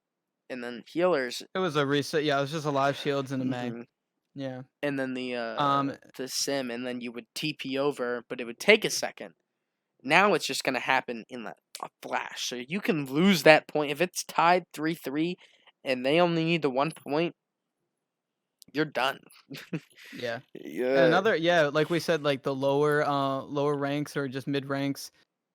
A: and then healers.
B: It was a reset. Yeah, it was just a lot of shields in a May.
A: Mhm.
B: Yeah.
A: And then the Sim, and then you would TP over, but it would take a second. Now it's just gonna happen in a flash. So you can lose that point if it's tied 3-3, and they only need the 1 point. You're done.
B: Yeah.
A: Yeah.
B: Another, like we said, like the lower ranks or just mid ranks,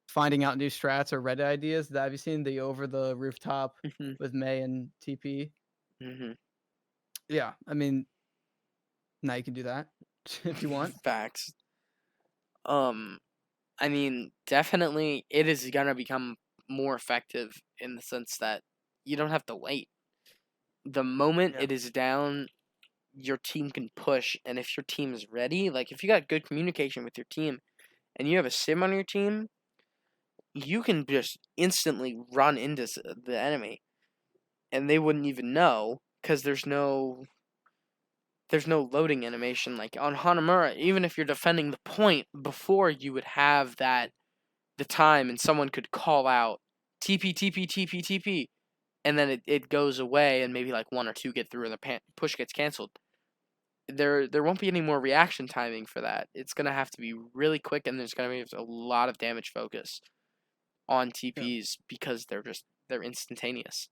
B: finding out new strats or Reddit ideas. Have you seen the over the rooftop
A: Mhm.
B: with May and TP?
A: Mhm.
B: Yeah, I mean, now you can do that if you want.
A: Facts. I mean, definitely, it is gonna become more effective in the sense that you don't have to wait. The moment
B: Yeah.
A: it is down, your team can push, and if your team is ready, like if you got good communication with your team, and you have a sim on your team, you can just instantly run into the enemy, and they wouldn't even know because there's no loading animation like on Hanamura. Even if you're defending the point, before you would have the time, and someone could call out TP TP TP TP, and then it goes away, and maybe like one or two get through, and the push gets canceled. There won't be any more reaction timing for that. It's gonna have to be really quick, and there's gonna be a lot of damage focus on TPs because they're instantaneous.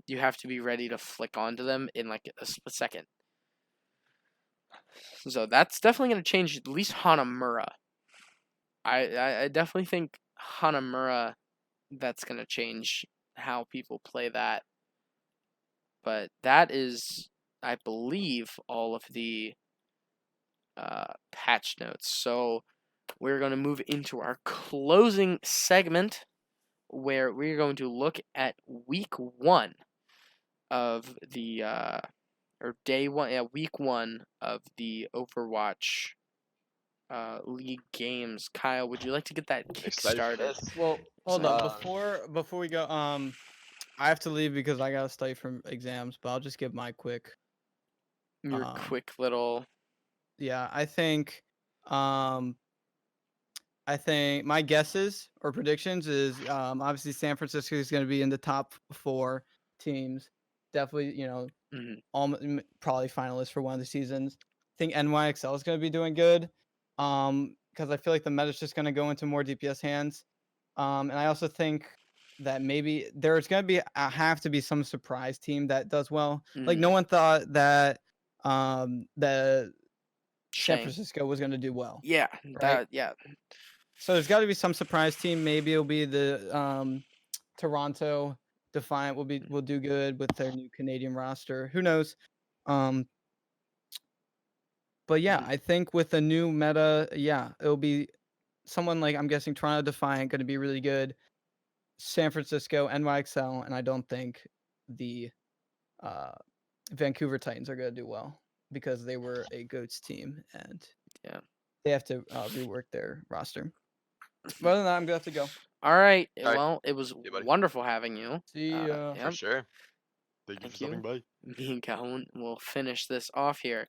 A: You have to be ready to flick onto them in like a split second. So that's definitely gonna change at least Hanamura. I definitely think Hanamura, that's gonna change how people play that. But that is, I believe, all of the patch notes. So we're going to move into our closing segment where we're going to look at week 1 of the or day 1, week 1 of the Overwatch league games. Kyle, would you like to get that kick
C: Excited for
A: started?
C: this.
B: Well, hold up.
C: Um,
B: Before we go, I have to leave because I gotta study for exams. But I'll just give my quick.
A: Your quick little.
B: Yeah, um, I think my guesses or predictions is obviously San Francisco is going to be in the top 4 teams. Definitely,
A: Mhm.
B: probably finalists for one of the seasons. I think NYXL is going to be doing good because I feel like the meta is just going to go into more DPS hands. And I also think that maybe there's going to be have to be some surprise team that does well. Like no one thought that the San
A: Shang.
B: Francisco was going to do well.
A: Yeah,
B: Right?
A: yeah.
B: So there's got to be some surprise team. Maybe it'll be the Toronto Defiant will do good with their new Canadian roster. Who knows? But yeah, I think with the new meta, yeah, it'll be someone like I'm guessing Toronto Defiant going to be really good. San Francisco, NYXL, and I don't think the uh, Vancouver Titans are going to do well because they were a GOATS team and
A: Yeah.
B: they have to rework their roster. But other than that, I'm going to have to go.
A: All right.
C: All right.
A: Well, it was
C: Yeah, buddy.
A: wonderful having you.
B: See ya.
C: For
A: Yep.
C: sure. Thank you for
A: Thank
C: stopping
A: you.
C: by.
A: Me and Calhoun will finish this off here.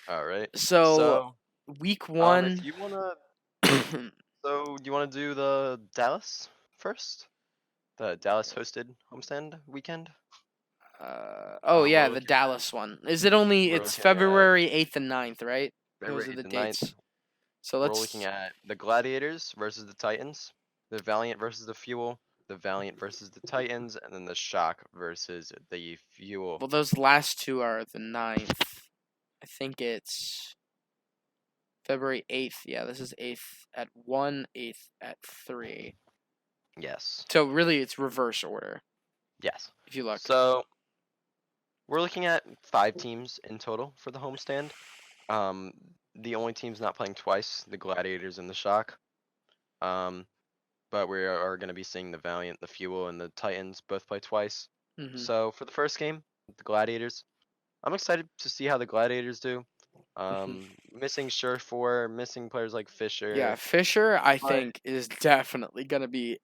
C: All right.
A: So, week
C: if
A: 1.
C: you wanna, so you wanna do the Dallas first? The Dallas hosted homestand weekend.
A: Oh yeah,
C: We're
A: the
C: looking
A: Dallas one. Is it only?
C: we're
A: It's
C: looking at
A: February 8th and 9th, right? Those
C: February
A: are the
C: 8th and 9th.
A: dates. So
C: We're looking
A: let's.
C: at the Gladiators versus the Titans, the Valiant versus the Fuel, the Valiant versus the Titans, and then the Shock versus the Fuel.
A: Well, those last two are the 9th. I think it's February 8th. Yeah, this is 8th at 1, 8th at 3.
C: Yes.
A: So really, it's reverse order.
C: Yes.
A: If you look.
C: So we're looking at 5 teams in total for the homestand. the only teams not playing twice, the Gladiators and the Shock. But we are going to be seeing the Valiant, the Fuel, and the Titans both play twice.
A: Mm-hmm.
C: So for the first game, the Gladiators, I'm excited to see how the Gladiators do. Missing Surefour, missing players like Fisher.
A: Yeah, Fisher, I
C: but
A: think, is definitely gonna be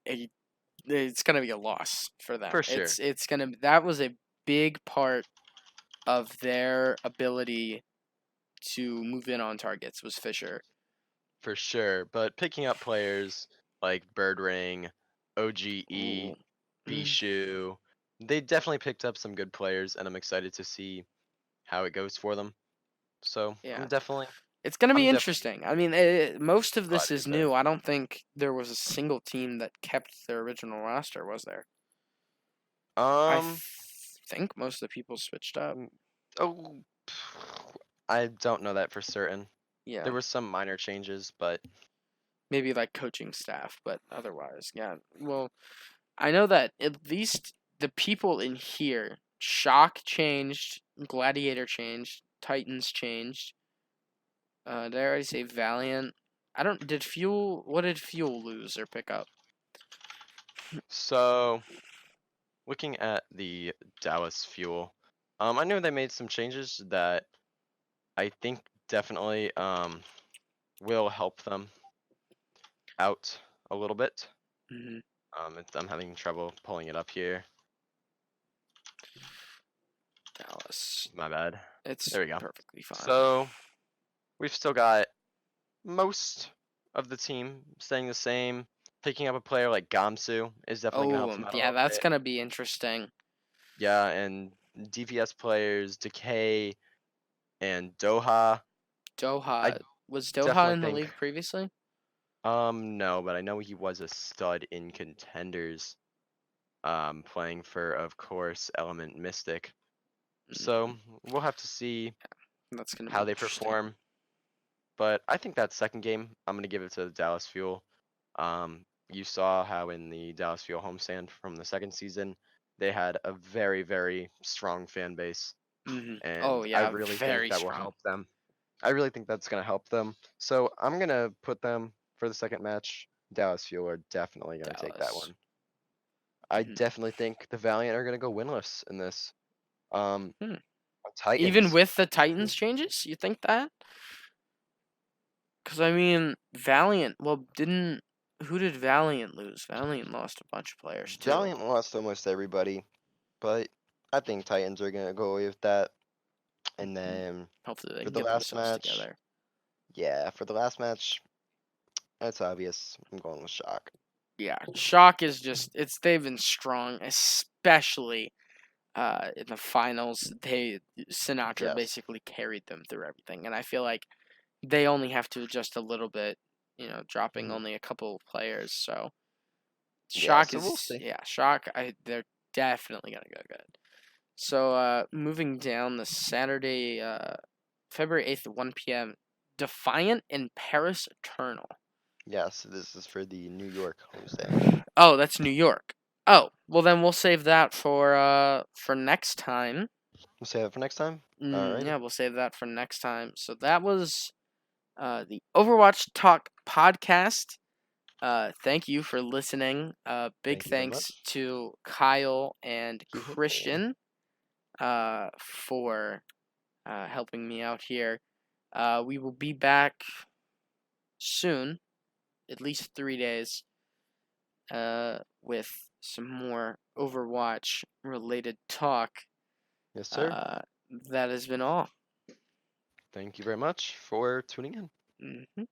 A: it's gonna be a loss for them.
C: For sure.
A: It's gonna that was a big part of their ability to move in on targets was Fisher.
C: For sure. But picking up players like Birdring, OGE,
A: Ooh.
C: Bishu, they definitely picked up some good players, and I'm excited to see how it goes for them. So
A: Yeah.
C: I'm definitely
A: It's gonna be
C: I'm definitely
A: interesting. I mean, most of this is
C: Gladiators there.
A: new. I don't think there was a single team that kept their original roster, was there?
C: Um.
A: Think most of the people switched up.
C: Oh. I don't know that for certain.
A: Yeah,
C: There were some minor changes, but
A: maybe like coaching staff, but otherwise, yeah. Well, I know that at least the people in here, Shock changed, Gladiator changed, Titans changed. Did I already say Valiant? I don't. Did Fuel? What did Fuel lose or pick up?
C: so looking at the Dallas Fuel, I know they made some changes that I think definitely will help them out a little bit.
A: Mm-hmm.
C: I'm having trouble pulling it up here.
A: Dallas.
C: My bad.
A: It's
C: There we go.
A: perfectly fine.
C: So we've still got most of the team staying the same. Picking up a player like Gamsu is definitely gonna help them out a
A: yeah,
C: little
A: that's
C: bit.
A: gonna be interesting.
C: Yeah, and DPS players Decay and Doha.
A: Doha was Doha
C: Definitely
A: in the
C: think.
A: league previously?
C: No, but I know he was a stud in contenders. Playing for, of course, Element Mystic. So we'll have to see
A: That's gonna
C: how
A: be
C: they
A: interesting.
C: perform. But I think that second game, I'm gonna give it to the Dallas Fuel. You saw how in the Dallas Fuel homestand from the second season, they had a very, very strong fan base,
A: Mm-hmm.
C: and
A: Oh
C: I
A: yeah,
C: really think
A: very
C: that will
A: strong.
C: help them. I really think that's gonna help them. So I'm gonna put them for the second match. Dallas Fuel are definitely gonna take that
A: Dallas.
C: one. I
A: Mhm.
C: definitely think the Valiant are gonna go winless in this. Um,
A: Hmm.
C: Titans.
A: Even with the Titans changes, you think that? Because I mean, Valiant. Well, didn't who did Valiant lose? Valiant lost a bunch of players too.
C: Valiant lost almost everybody, but I think Titans are gonna go away with that. And then
A: Hopefully, they
C: for
A: can
C: the
A: get
C: last
A: themselves
C: match,
A: together.
C: yeah, for the last match, that's obvious. I'm going with Shock.
A: Yeah, Shock is just they've been strong, especially in the finals. Sinatra
C: Yes.
A: basically carried them through everything, and I feel like they only have to adjust a little bit, dropping
C: Mhm.
A: only a couple of players. So
C: Yeah,
A: Shock
C: so we'll
A: is
C: see.
A: Shock. They're definitely gonna go good. So moving down the Saturday, February 8th at 1 p.m. Defiant and Paris Eternal.
C: Yes, this is for the New York homestand.
A: Oh, that's New York. Oh, well then we'll save that for next time.
C: We'll save it for next time. Alrighty.
A: Yeah, we'll save that for next time. So that was the Overwatch Talk podcast. Thank you for listening. Big
C: Thank you very
A: thanks
C: much.
A: to Kyle and
C: Cool.
A: Christian for helping me out here. We will be back soon, at least 3 days, with some more Overwatch related talk.
C: Yes, sir.
A: That has been all.
C: Thank you very much for tuning in.
A: Hmm